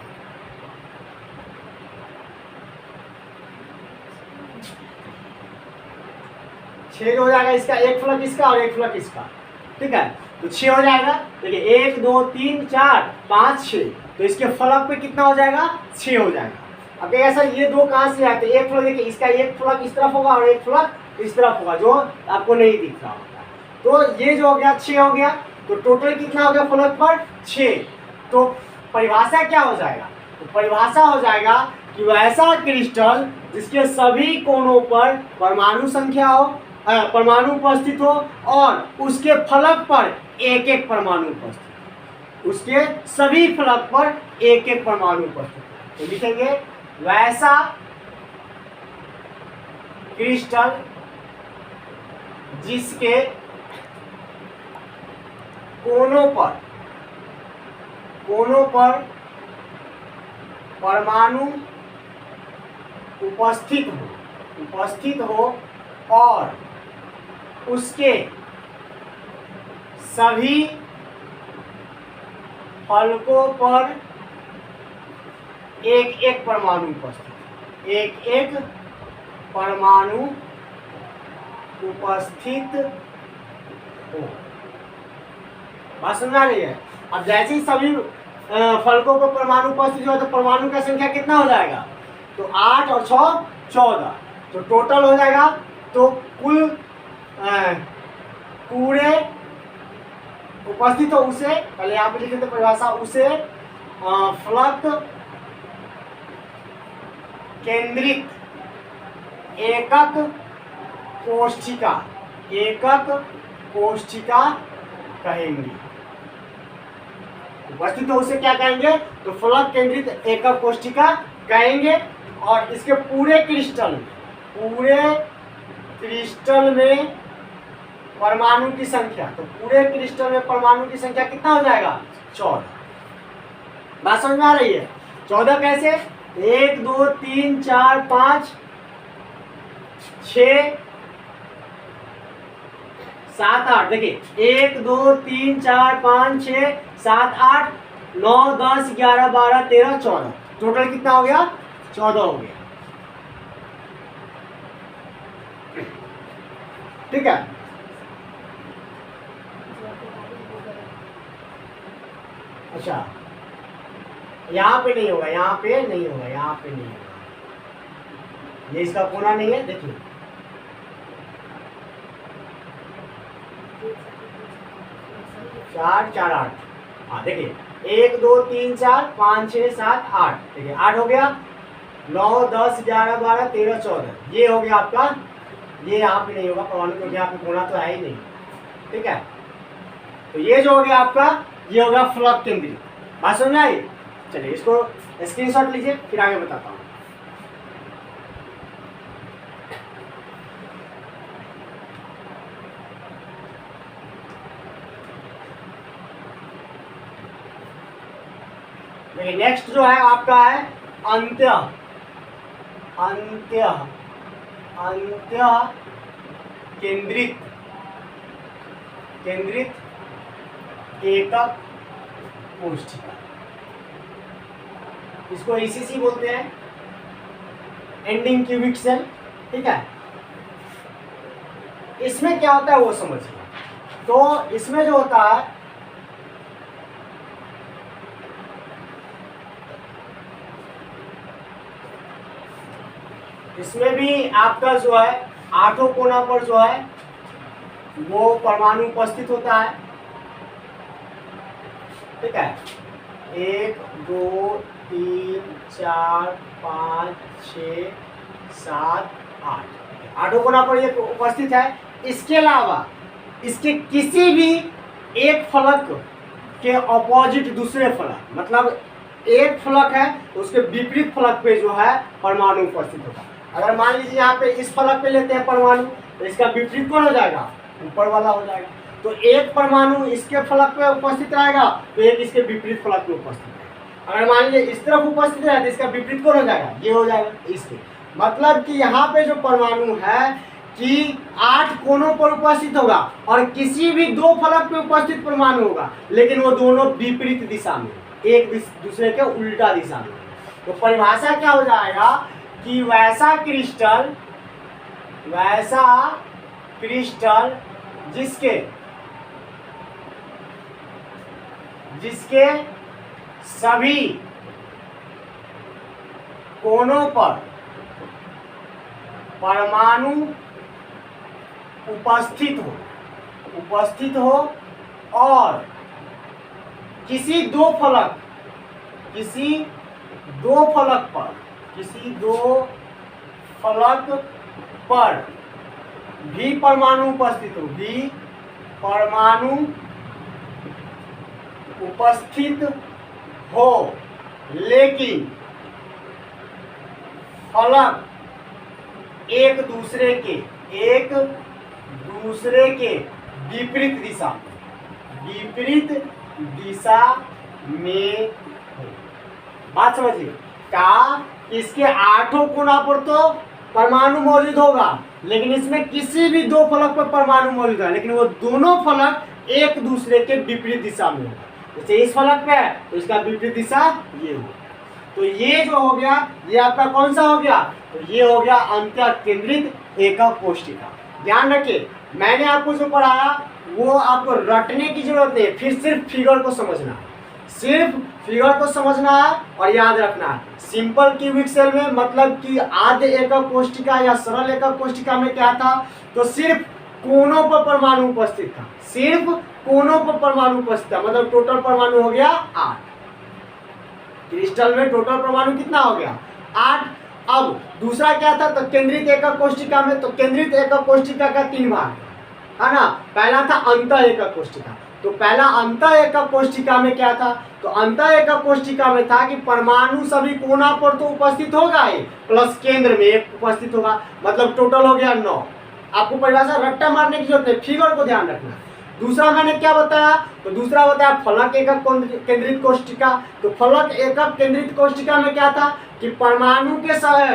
छह हो जाएगा, इसका एक फलक इसका और एक फलक इसका, ठीक है। तो 6 हो जाएगा। देखिए 1 2 3 4 5 6, तो इसके फलक पे कितना हो जाएगा? 6 हो जाएगा। अब ऐसा ये दो कहाँ से आते हैं? एक फलक, देखिए इसका एक फलक इस तरफ होगा और एक फलक इस तरफ होगा, जो आपको नहीं दिख रहा होगा। तो ये जो हो गया 6 हो गया, तो टोटल कितना हो गया फलक पर? 6। तो परिभाषा क्या हो जाएगा? तो परिभाषा हो जाएगा कि वैसा क्रिस्टल जिसके सभी कोनों पर परमाणु संख्या हो, परमाणु उपस्थित हो, और उसके फलक पर एक एक परमाणु उपस्थित, उसके सभी फलक पर एक एक परमाणु उपस्थित। तो लिखेंगे वैसा क्रिस्टल जिसके कोनों पर परमाणु उपस्थित हो और उसके सभी फलकों पर एक एक परमाणु उपस्थित, एक एक परमाणु उपस्थित हो। बात समझ आ रही है? अब जैसे ही सभी फलकों पर परमाणु उपस्थित हो तो परमाणु का संख्या कितना हो जाएगा? तो 8 और 6 14, तो टोटल हो जाएगा। तो कुल पूरे उपस्थित हो उसे, पहले यहाँ पे लिखे थे परिभाषा, उसे फलक केंद्रित एकक कोष्ठिका कहेंगे। उपस्थित हो उसे क्या कहेंगे? तो फलक केंद्रित एकक कोष्ठिका कहेंगे। और इसके पूरे क्रिस्टल में परमाणु की संख्या, तो पूरे क्रिस्टल में परमाणु की संख्या कितना हो जाएगा? 14। बात समझ में आ रही है? 14 कैसे? 1 2 3 4 5 6 7 8, देखिए 1 2 3 4 5 6 7 8 9 10 11 12 13 14, टोटल कितना हो गया? 14 हो गया। ठीक है, अच्छा यहाँ पे नहीं होगा, यहाँ पे नहीं होगा, यहाँ पे नहीं होगा, ये इसका कोना नहीं है। देखिए 4 4 8, हाँ देखिए 1 2 3 4 5 6 7 8, देखिए 8 हो गया, 9 10 11 12 13 14, ये हो गया आपका। ये यहाँ पे नहीं होगा परमाणु, क्योंकि यहाँ पे कोना तो है ही नहीं। ठीक है, तो ये जो हो गया आपका, ये हो गया फलक केंद्रित। बात समझ में आई? चलिए इसको स्क्रीनशॉट लीजिए, फिर आगे बताता हूँ। देखिए नेक्स्ट जो है आपका है अंत्य अंत्य अंत्य केंद्रित केंद्रित एकक कोशिका, इसको ECC बोलते हैं, एंडिंग क्यूबिक सेल। ठीक है, इसमें क्या होता है वो समझिए। तो इसमें जो होता है, इसमें भी आपका जो है 8 कोना पर जो है वो परमाणु उपस्थित होता है। ठीक है, 1 2 3 4 5 6 7 8, 8 कोना पर ये उपस्थित है। इसके अलावा इसके किसी भी एक फलक के अपोजिट दूसरे फलक, मतलब एक फलक है तो उसके विपरीत फलक पे जो है परमाणु उपस्थित होता है। अगर मान लीजिए यहाँ पे इस फलक पे लेते हैं परमाणु, तो इसका विपरीत कौन हो जाएगा? ऊपर वाला हो जाएगा। तो एक परमाणु इसके फलक पे उपस्थित रहेगा, तो एक इसके विपरीत फलक पे उपस्थित रहेगा। अगर मान लीजिए इस तरफ उपस्थित है तो इसका विपरीत कौन हो जाएगा? ये हो जाएगा इसके। मतलब कि यहाँ पे जो परमाणु है कि 8 कोनों पर उपस्थित होगा और किसी भी 2 फलक पे उपस्थित परमाणु होगा, लेकिन वो दोनों विपरीत दिशा में, एक दूसरे के उल्टा दिशा में। तो परिभाषा क्या हो जाएगा कि वैसा क्रिस्टल जिसके सभी कोनों पर परमाणु उपस्थित हो और किसी दो फलक पर भी परमाणु उपस्थित हो, लेकिन फलक एक दूसरे के विपरीत दिशा में हो। बात समझिए, क्या इसके 8 कोना पर तो परमाणु मौजूद होगा, लेकिन इसमें किसी भी 2 फलक पर परमाणु मौजूद है, लेकिन वो दोनों फलक एक दूसरे के विपरीत दिशा में होगा। जैसे इस फलक पे है तो इसका विपरीत दिशा ये हो। तो ये जो हो गया, ये आपका कौन सा हो गया? तो ये हो गया अंत्य केंद्रित एकक कोशिका। ध्यान रखिए, मैंने आपको जो पढ़ाया वो आपको रटने की जरूरत नहीं है, फिर सिर्फ फिगर को समझना है, सिर्फ फिगर को समझना है और याद रखना है। सिंपल क्यूबिक सेल में मतलब कि आद्य एकक कोशिका या सरल एकक कोशिका में क्या था? तो सिर्फ कोनों पर परमाणु उपस्थित था, सिर्फ कोनों पर परमाणु उपस्थित था, मतलब टोटल परमाणु हो गया 8। क्रिस्टल में टोटल परमाणु कितना हो गया? 8। अब दूसरा क्या था? तो केंद्रित एकक कोशिका में, तो केंद्रित एकक कोशिका का 3 भाग है ना। पहला था अंतः एकक कोशिका, तो पहला अंतः एकक कोशिका में क्या था? तो अंतः एकक कोशिका में था कि परमाणु सभी कोना पर तो उपस्थित होगा ही, प्लस केंद्र में एक उपस्थित होगा, मतलब टोटल हो गया 9। आपको परिभाषा रट्टा मारने की जरूरत नहीं, फिगर को ध्यान रखना। दूसरा मैंने क्या बताया? तो दूसरा बताया फलक एकक केंद्रित कोशिका। तो फलक एकक केंद्रित कोशिका में क्या था कि परमाणु के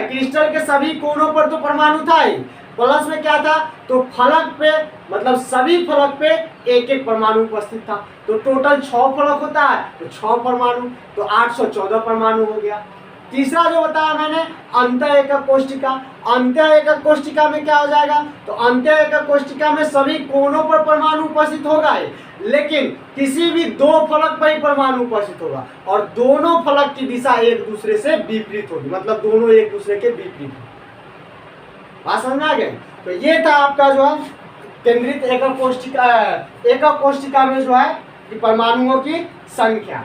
क्रिस्टल के सभी कोनों पर तो परमाणु था ही, प्लस में क्या था, तो फलक पे मतलब सभी फलक पे एक एक परमाणु उपस्थित था। तो टोटल 6 फलक होता है, तो 6 परमाणु, तो 814 परमाणु हो गया। तीसरा जो बताया मैंने, अंत एकक कोष्टिका। अंत एकक कोष्टिका में क्या हो जाएगा, तो अंत एकक कोष्टिका में सभी कोनों पर परमाणु उपस्थित होगा, लेकिन किसी भी 2 फलक पर ही परमाणु उपस्थित होगा, और दोनों फलक की दिशा एक दूसरे से विपरीत होगी, मतलब दोनों एक दूसरे के विपरीत होगी। बात समझ में आ गई। तो ये था आपका जो है केंद्रित एकक कोष्टिका में जो है कि परमाणुओं की संख्या।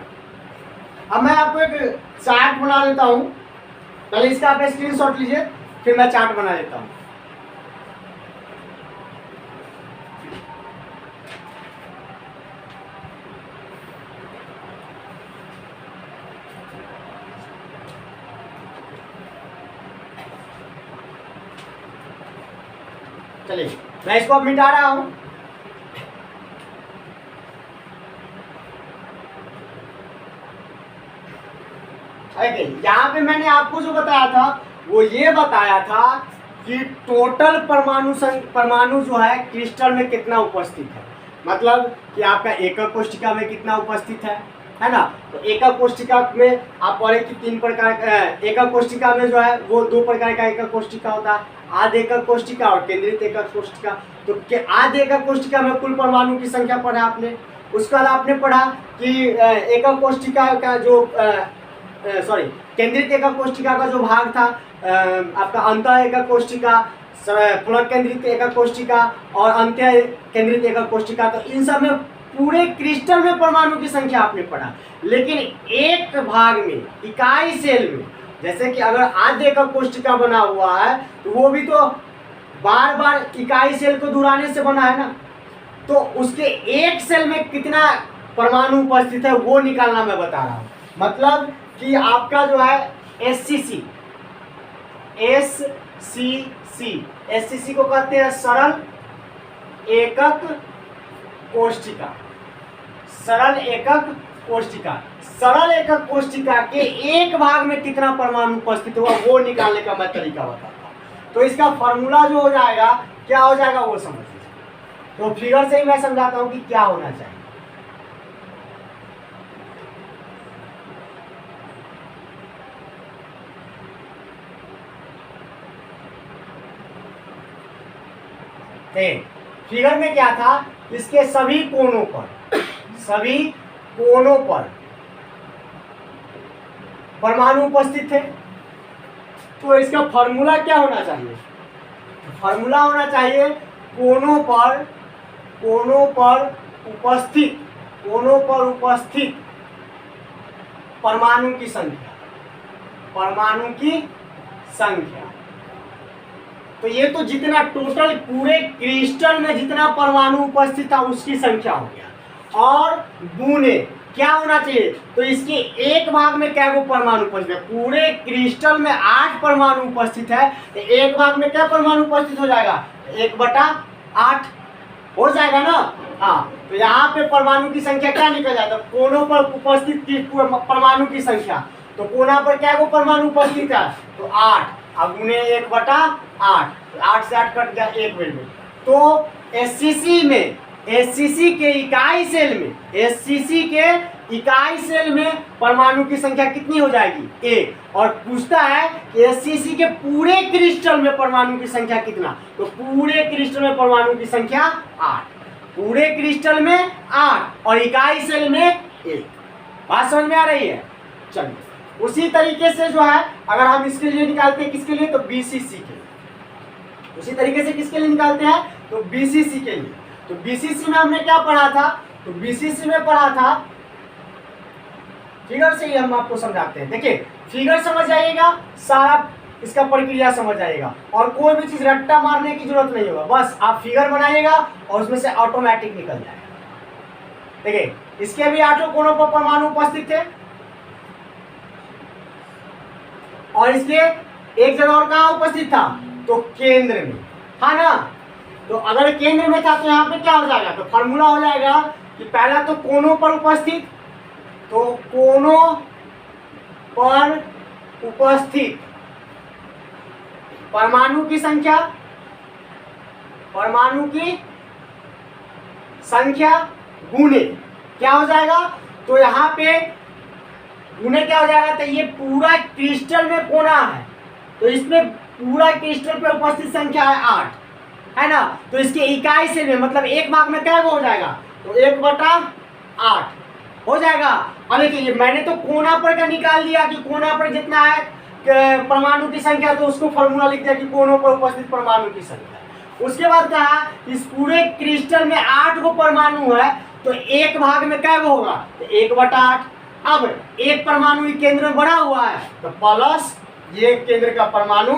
अब मैं आपको एक चार्ट बना देता हूं, पहले इसका आप स्क्रीनशॉट लीजिए, फिर मैं चार्ट बना देता हूं। चलिए मैं इसको अब मिटा रहा हूं। यहाँ पे मैंने आपको जो बताया था वो ये बताया था कि टोटल परमाणु जो है क्रिस्टल में कितना उपस्थित है, मतलब कि आपका एकक कोष्टिका में कितना उपस्थित है ना। तो एकक कोष्टिका में आप पढ़े कि 3 प्रकार का, एकक कोष्टिका में जो है वो 2 प्रकार का एकक कोष्टिका होता है, आध एकक कोष्टिका और केंद्रित एकक कोष्टिका। तो आध एकक कोष्टिका में कुल परमाणु की संख्या पढ़ा आपने। उसके बाद आपने पढ़ा कि एकक कोष्टिका का जो केंद्रित एकक कोष्टिका का जो भाग था आपका अंत एकक कोष्टिका, फलक केंद्रित एकक कोष्टिका और अंत्य केंद्रित एकक कोष्टिका, तो इन सब में पूरे क्रिस्टल में परमाणु की संख्या आपने पढ़ा। लेकिन एक भाग में इकाई सेल में, जैसे कि अगर आद्य एकक कोष्टिका बना हुआ है तो वो भी तो बार बार इकाई सेल को दोहराने से बना है ना, तो उसके एक सेल में कितना परमाणु उपस्थित है वो निकालना मैं बता रहा हूँ। मतलब कि आपका जो है एससीसी को कहते हैं सरल एकक कोष्टिका। सरल एकक कोष्टिका के एक भाग में कितना परमाणु उपस्थित हुआ वो निकालने का मैं तरीका बताता हूँ। तो इसका फॉर्मूला जो हो जाएगा, क्या हो जाएगा वो समझ लीजिए। तो फिगर से ही मैं समझाता हूँ कि क्या होना चाहिए। फिगर में क्या था, इसके सभी कोनों पर परमाणु उपस्थित थे। तो इसका फॉर्मूला क्या होना चाहिए, फॉर्मूला होना चाहिए कोनों पर उपस्थित परमाणु की संख्या। तो ये तो जितना टोटल पूरे क्रिस्टल में जितना परमाणु उपस्थित था उसकी संख्या हो गया, और गुणे क्या होना चाहिए, तो इसके एक भाग में क्या परमाणु उपस्थित है। पूरे क्रिस्टल में 8 परमाणु उपस्थित है, तो एक भाग में क्या परमाणु उपस्थित हो जाएगा, 1/8 हो जाएगा ना। हाँ, तो यहाँ पे परमाणु की संख्या क्या निकल जाता है, कोनों पर उपस्थित परमाणु की संख्या। तो कोना पर क्या परमाणु उपस्थित है, तो 8, अब गुणे 1/8, 8 से 8 कट गया, 1 मिनट में। तो एससीसी के इकाई सेल में परमाणु की संख्या कितनी हो जाएगी, 1। और पूछता है कि एससीसी के पूरे क्रिस्टल में परमाणु की संख्या कितना, तो पूरे क्रिस्टल में परमाणु की संख्या 8, पूरे क्रिस्टल में 8 और इकाई सेल में 1। बात समझ में आ रही है। चलिए उसी तरीके से जो है अगर हम इसके लिए निकालते हैं, किसके लिए, तो बीसीसी के लिए। उसी तरीके से किसके लिए निकालते हैं, तो बीसीसी के लिए। तो बीसीसी में हमने क्या पढ़ा था, तो बीसीसी में पढ़ा था, फिगर से ही हम आपको समझाते हैं। देखिए फिगर समझ आइएगा, सारा इसका प्रक्रिया समझ आएगा, और कोई भी चीज रट्टा मारने की जरूरत नहीं होगा, बस आप फिगर बनाइएगा और उसमें से ऑटोमेटिक निकल जाएगा। देखिए इसके भी 8 कोनों पर परमाणु उपस्थित थे, और इसके एक जगह और कहाँ उपस्थित था, तो केंद्र में था ना। तो अगर केंद्र में था तो यहाँ पे क्या हो जाएगा, तो फॉर्मूला हो जाएगा कि पहला तो कोनों पर उपस्थित, तो कोनों पर उपस्थित परमाणु की संख्या, परमाणु की संख्या गुने क्या हो जाएगा, तो यहाँ पे गुने क्या हो जाएगा, तो ये पूरा क्रिस्टल में कोना है, तो इसमें पूरा क्रिस्टल पे उपस्थित संख्या है 8, है ना। तो इसके इकाई से में मतलब एक भाग में क्या हो जाएगा, तो 1/8 हो जाएगा। अब देखिए मैंने तो कोना पर का निकाल दिया कि कोना पर जितना है परमाणु की संख्या, तो उसको फॉर्मूला लिख दिया कि कोनों पर उपस्थित परमाणु की संख्या। उसके बाद कहा इस पूरे क्रिस्टल में 8 गो परमाणु है, तो एक भाग में क्या होगा, तो 1/8। अब एक परमाणु केंद्र में बढ़ा हुआ है, तो प्लस ये केंद्र का परमाणु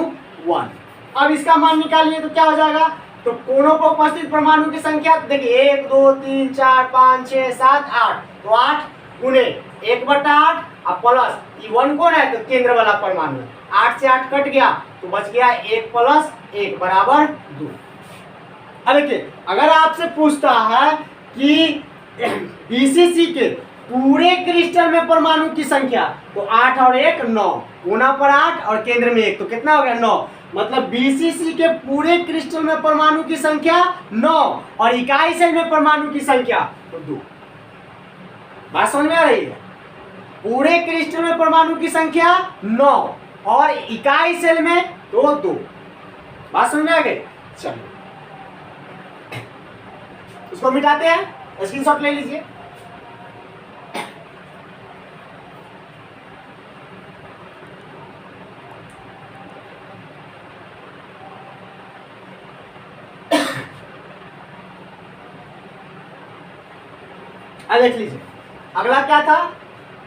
1। अब इसका मान निकालिए तो क्या हो जाएगा, तो कोनों पर उपस्थित परमाणु की संख्या देखिए 1 2 3 4 5 6 7 8, तो 8 गुने 1/8 और प्लस ये 1 कौन है, तो केंद्र वाला परमाणु, 8 से 8 कट गया तो बच गया 1 + 1 = 2। अब देखिए अगर आपसे पूछता है कि बीसीसी के पूरे क्रिस्टल में परमाणु की संख्या, तो 8 और 1 9, कोना पर 8 और केंद्र में 1, तो कितना हो गया 9। मतलब बीसीसी के पूरे क्रिस्टल में परमाणु की संख्या 9 और इकाई सेल में परमाणु की संख्या तो 2। बात समझ में आ रही है, पूरे क्रिस्टल में परमाणु की संख्या 9 और इकाई सेल में तो 2। बात समझ में आ गई। चलिए उसको मिटाते हैं, स्क्रीनशॉट ले लीजिए। अब देख लीजिए अगला क्या था,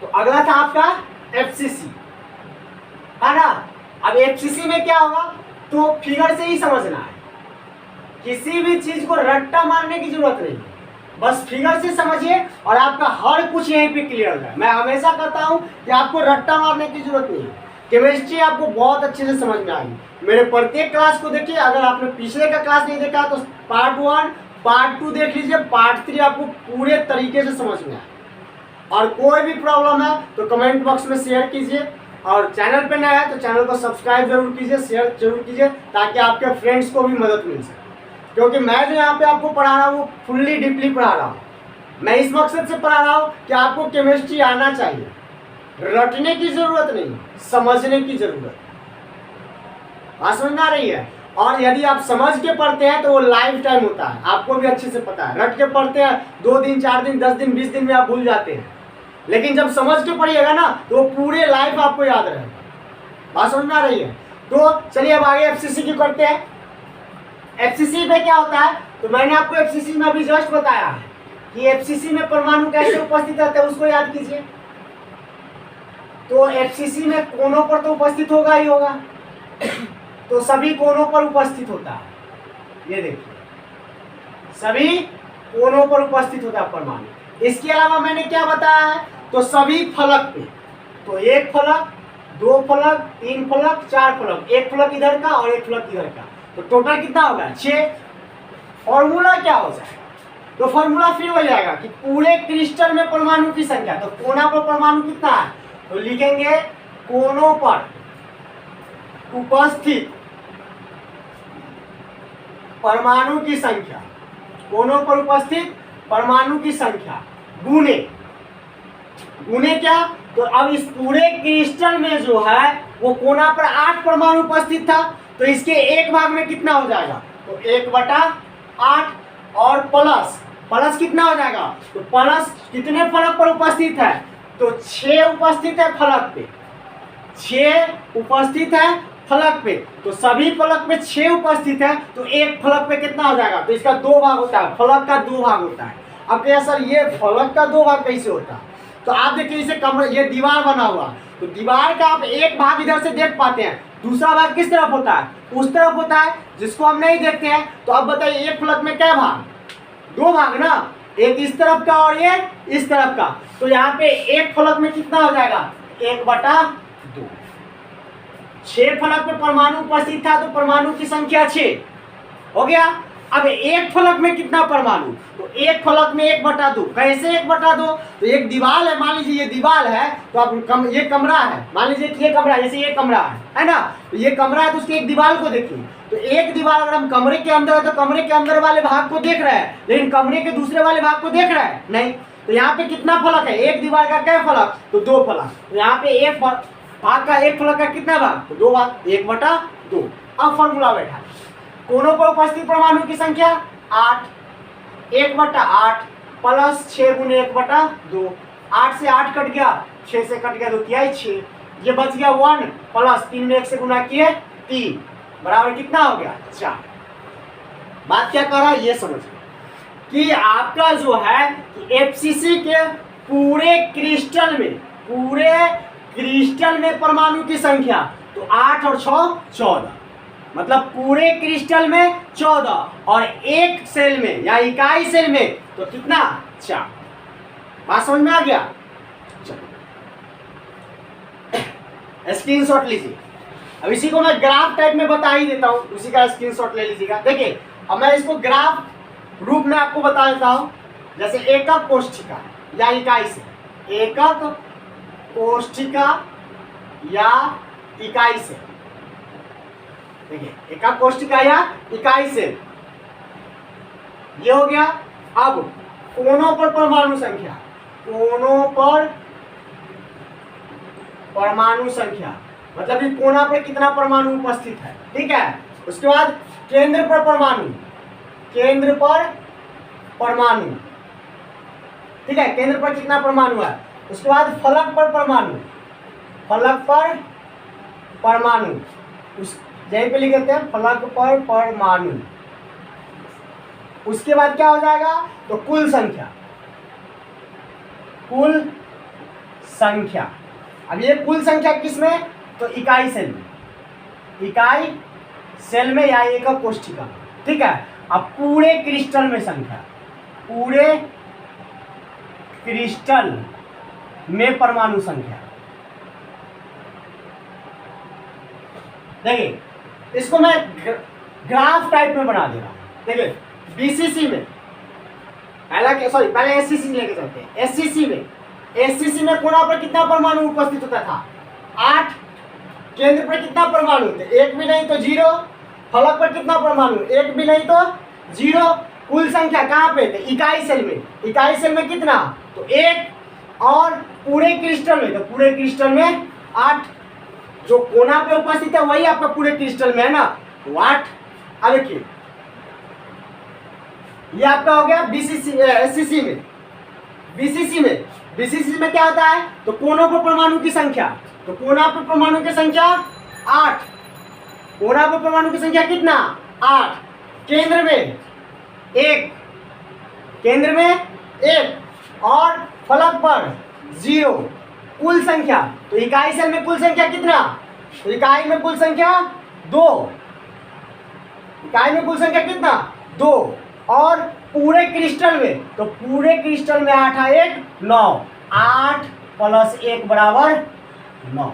तो अगला था आपका एफसीसी, है ना। अब एफसीसी में क्या होगा, तो फिगर से ही समझना है, किसी भी चीज को रट्टा मारने की जरूरत नहीं है, बस फिगर से समझिए और आपका हर कुछ यहीं पे क्लियर हो जाए। मैं हमेशा कहता हूं कि आपको रट्टा मारने की जरूरत नहीं है, केमिस्ट्री आपको बहुत अच्छे से समझ में आएगी। मेरे प्रत्येक क्लास को देखिए, अगर आपने पिछले का क्लास नहीं देखा तो पार्ट 1 पार्ट 2 देख लीजिए, पार्ट 3 आपको पूरे तरीके से समझ में आए। और कोई भी प्रॉब्लम है तो कमेंट बॉक्स में शेयर कीजिए, और चैनल पे नया है तो चैनल को सब्सक्राइब जरूर कीजिए, शेयर जरूर कीजिए, ताकि आपके फ्रेंड्स को भी मदद मिल सके। क्योंकि मैं जो यहाँ पे आपको पढ़ा रहा हूँ वो फुल्ली डीपली पढ़ा रहा हूँ। मैं इस मकसद से पढ़ा रहा हूँ कि आपको केमिस्ट्री आना चाहिए, रटने की जरूरत नहीं, समझने की जरूरत। बात समझ में आ रही है। और यदि आप समझ के पढ़ते हैं तो वो लाइफ टाइम होता है, आपको भी अच्छे से पता है। रट के पढ़ते हैं 2 दिन 4 दिन 10 दिन 20 दिन में आप भूल जाते हैं, लेकिन जब समझ के पढ़िएगा ना तो वो पूरे लाइफ आपको याद रहेगा। बात समझ में आ रही है। तो चलिए अब आगे एफसीसी की करते हैं। एफसीसी में क्या होता है, तो मैंने आपको एफसीसी में अभी जस्ट बताया है कि एफसीसी में परमाणु कैसे उपस्थित रहते हैं, उसको याद कीजिए। तो एफसीसी में कोनों पर तो उपस्थित होगा ही होगा, तो सभी कोनों पर उपस्थित होता है। ये देखिए सभी कोनों पर उपस्थित होता है परमाणु। इसके अलावा मैंने क्या बताया है, तो सभी फलक पे, तो 1 फलक 2 फलक 3 फलक 4 फलक, 1 फलक इधर का और 1 फलक इधर का, तो टोटल कितना होगा 6। फॉर्मूला क्या हो जाएगा, तो फॉर्मूला फिर हो जाएगा कि पूरे क्रिस्टल में परमाणु की संख्या, तो कोना पर परमाणु कितना है, तो लिखेंगे कोनों पर उपस्थित परमाणु की संख्या, कोनों पर उपस्थित परमाणु की संख्या गुने, गुने क्या, तो अब इस पूरे क्रिस्टल में जो है वो कोना पर 8 परमाणु उपस्थित था, तो इसके एक भाग में कितना हो जाएगा, तो 1/8 और प्लस कितना हो जाएगा, तो प्लस कितने फलक पर उपस्थित है, तो 6 उपस्थित है फलक पे, 6 उपस्थित है फलक पे, तो सभी फलक पे 6 उपस्थित है, तो एक फलक पे कितना हो जाएगा, तो इसका 2 भाग होता है, फलक का 2 भाग होता है। अब क्या सर ये फलक का 2 भाग कैसे होता है, तो आप देखिए इसे ये दीवार बना हुआ, तो दीवार का आप एक भाग इधर से देख पाते हैं, दूसरा भाग किस तरफ होता है, उस तरफ होता है, जिसको हम नहीं देखते हैं। तो अब बताइए एक फलक में क्या भाग, 2 भाग ना, एक इस तरफ का और एक इस तरफ का, तो यहाँ पे एक फलक में कितना हो जाएगा 1/2। 6 फलक पे परमाणु उपस्थित था, तो परमाणु की संख्या 6 हो गया। अब एक फलक में कितना परमाणु, तो एक फलक में 1/2। कैसे 1/2, तो एक दीवार है, मान लीजिए ये दीवार है, तो अब ये कमरा है, मान लीजिए कि ये कमरा, जैसे ये कमरा है ना, तो ये कमरा है, तो उसकी एक दीवार को देखिए, तो एक दीवार अगर हम कमरे के अंदर है तो कमरे के अंदर वाले भाग को देख रहे हैं, लेकिन कमरे के दूसरे वाले भाग को देख रहे हैं नहीं। तो यहाँ पे कितना फलक है, एक दीवार का क्या फलक, तो 2 फलक। तो यहाँ पे एक भाग का, एक फलक का कितना भाग, तो 2 भाग, 1/2। अब फॉर्मूला बैठा, कोनों पर उपस्थित परमाणु की संख्या 8, 1/8 प्लस 6 गुने 1/2। 8 से 8 कट गया, 6 से कट गया, 2 तिहाई 6, ये बच गया 1 प्लस 3 में 1 से गुना किए 3, बराबर कितना हो गया 4। बात क्या कर रहा है ये समझ कि आपका जो है एफसीसी के पूरे क्रिस्टल में परमाणु की संख्या तो 8 और 6 14, मतलब पूरे क्रिस्टल में 14 और एक सेल में या इकाई सेल में तो कितना 4। बात समझ में आ गया। चलो स्क्रीनशॉट लीजिए। अब इसी को मैं ग्राफ टाइप में बता ही देता हूं, उसी का स्क्रीनशॉट ले लीजिएगा। देखिए अब मैं इसको ग्राफ रूप में आपको बता देता हूं, जैसे एकक कोष्ठिका या इकाई से, एकक कोष्ठिका या इकाई से, देखिए एकक कोष्ठिका या इकाई से ये हो गया। अब कोनों पर परमाणु संख्या, कोनों पर परमाणु संख्या मतलब कि कोना पर कितना परमाणु उपस्थित है, ठीक है। उसके बाद केंद्र पर परमाणु, केंद्र पर परमाणु, ठीक है, केंद्र पर कितना परमाणु है। उसके बाद फलक पर परमाणु, फलक पर परमाणु, उस यहीं पे लिख देते हैं फलक पर परमाणु। उसके बाद क्या हो जाएगा, तो कुल संख्या, कुल संख्या। अब ये कुल संख्या किसमें, तो इकाई सेल में, इकाई सेल में या एकक कोष्ठिका में, ठीक है। अब पूरे क्रिस्टल में संख्या, पूरे क्रिस्टल में परमाणु संख्या। देखिए इसको मैं ग्राफ टाइप में बना दे रहा हूं। देखिए बीसीसी में पहले एससीसी लेके चलते हैं। एससीसी में कोना पर कितना परमाणु उपस्थित होता था 8, केंद्र पर कितना परमाणु थे, 1 भी नहीं तो 0, फलक पर कितना परमाणु, 1 भी नहीं तो 0। कुल संख्या कहाँ पे थे, इकाई सेल में, इकाई सेल में कितना, तो 1, और पूरे क्रिस्टल में, तो पूरे क्रिस्टल में 8। जो कोना पे उपस्थित है वही आपका पूरे क्रिस्टल में है ना, तो 8। अब देखिए ये आपका हो गया एससीसी में। बीसीसी में क्या होता है, तो कोनों पर परमाणु की संख्या, तो कोना पर परमाणु की संख्या 8, कोना पर परमाणु की संख्या कितना 8, केंद्र में 1, केंद्र में 1 और फलक पर 0। कुल संख्या, तो इकाई सेल में कुल संख्या कितना, तो इकाई में कुल संख्या 2, इकाई में कुल संख्या कितना 2, और पूरे क्रिस्टल में, तो पूरे क्रिस्टल में 8 है 1 9, 8 प्लस 1 बराबर 9।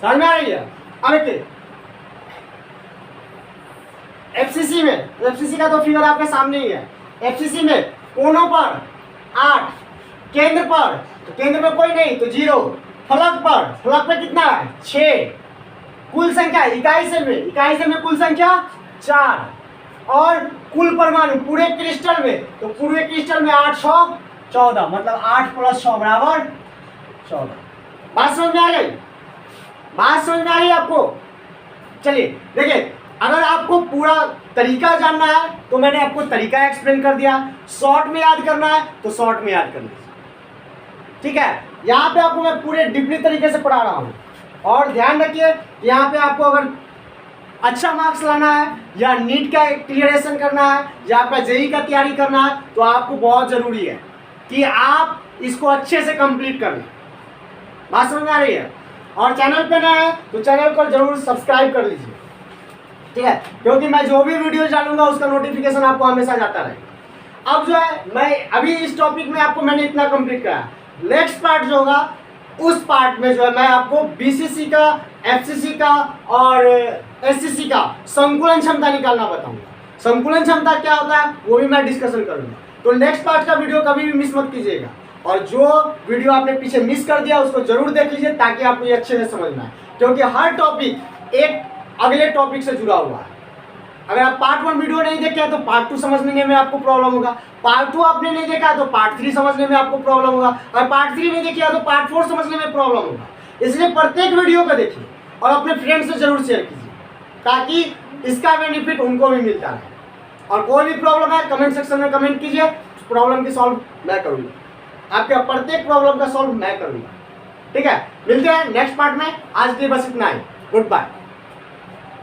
समझ में आ रही है। अब देखिए एफसीसी का तो फिगर आपके सामने ही है। एफसीसी में कोनों पर 8, केंद्र पर, तो केंद्र में कोई नहीं तो 0, फलक पर कितना है 6। कुल संख्या इकाई सेल में कुल संख्या 4, और कुल परमाणु पूरे क्रिस्टल में, तो पूरे क्रिस्टल में 8 6 14, मतलब 8 प्लस 6 बराबर 14। बात समझ में आ गई, बात समझ में आ रही है आपको। चलिए देखिए अगर आपको पूरा तरीका जानना है तो मैंने आपको तरीका एक्सप्लेन कर दिया, शॉर्ट में याद करना है तो शॉर्ट में याद कर लीजिए, ठीक है। यहाँ पे आपको मैं पूरे डीपली तरीके से पढ़ा रहा हूँ, और ध्यान रखिए यहाँ पे आपको अगर अच्छा मार्क्स लाना है या नीट का क्लियरेशन करना है या आपका जेई का तैयारी करना है तो आपको बहुत ज़रूरी है कि आप इसको अच्छे से कंप्लीट कर लें। बात समझ में आ रही है। और चैनल पे नया है तो चैनल को जरूर सब्सक्राइब कर लीजिए, ठीक है, क्योंकि मैं जो भी वीडियो डालूंगा उसका नोटिफिकेशन आपको हमेशा जाता रहेगा। अब जो है मैं अभी इस टॉपिक में आपको मैंने इतना कंप्लीट कराया, नेक्स्ट पार्ट जो होगा उस पार्ट में जो है मैं आपको बीसीसी का एफसीसी का और एससीसी का संकुलन क्षमता निकालना बताऊंगा। संकुलन क्षमता क्या होता है वो भी मैं डिस्कशन करूंगा। तो नेक्स्ट पार्ट का वीडियो कभी भी मिस मत कीजिएगा, और जो वीडियो आपने पीछे मिस कर दिया उसको जरूर देख लीजिए ताकि आपको ये अच्छे से समझ में आए, क्योंकि हर टॉपिक एक अगले टॉपिक से जुड़ा हुआ है। अगर आप पार्ट 1 वीडियो नहीं देखे हैं तो पार्ट 2 समझने में आपको प्रॉब्लम होगा, पार्ट 2 आपने नहीं देखा है तो पार्ट 3 समझने में आपको प्रॉब्लम होगा, और पार्ट 3 नहीं देखिए तो पार्ट 4 समझने में प्रॉब्लम होगा। इसलिए प्रत्येक वीडियो को देखिए और अपने फ्रेंड से जरूर शेयर कीजिए ताकि इसका बेनिफिट उनको भी मिलता रहे। और कोई भी प्रॉब्लम है कमेंट सेक्शन में कमेंट कीजिए, प्रॉब्लम की सॉल्व मैं करूँगा, आपके प्रत्येक प्रॉब्लम का सॉल्व मैं करूँगा। ठीक है, मिलते हैं नेक्स्ट पार्ट में। आज के लिए बस इतना ही, गुड बाय।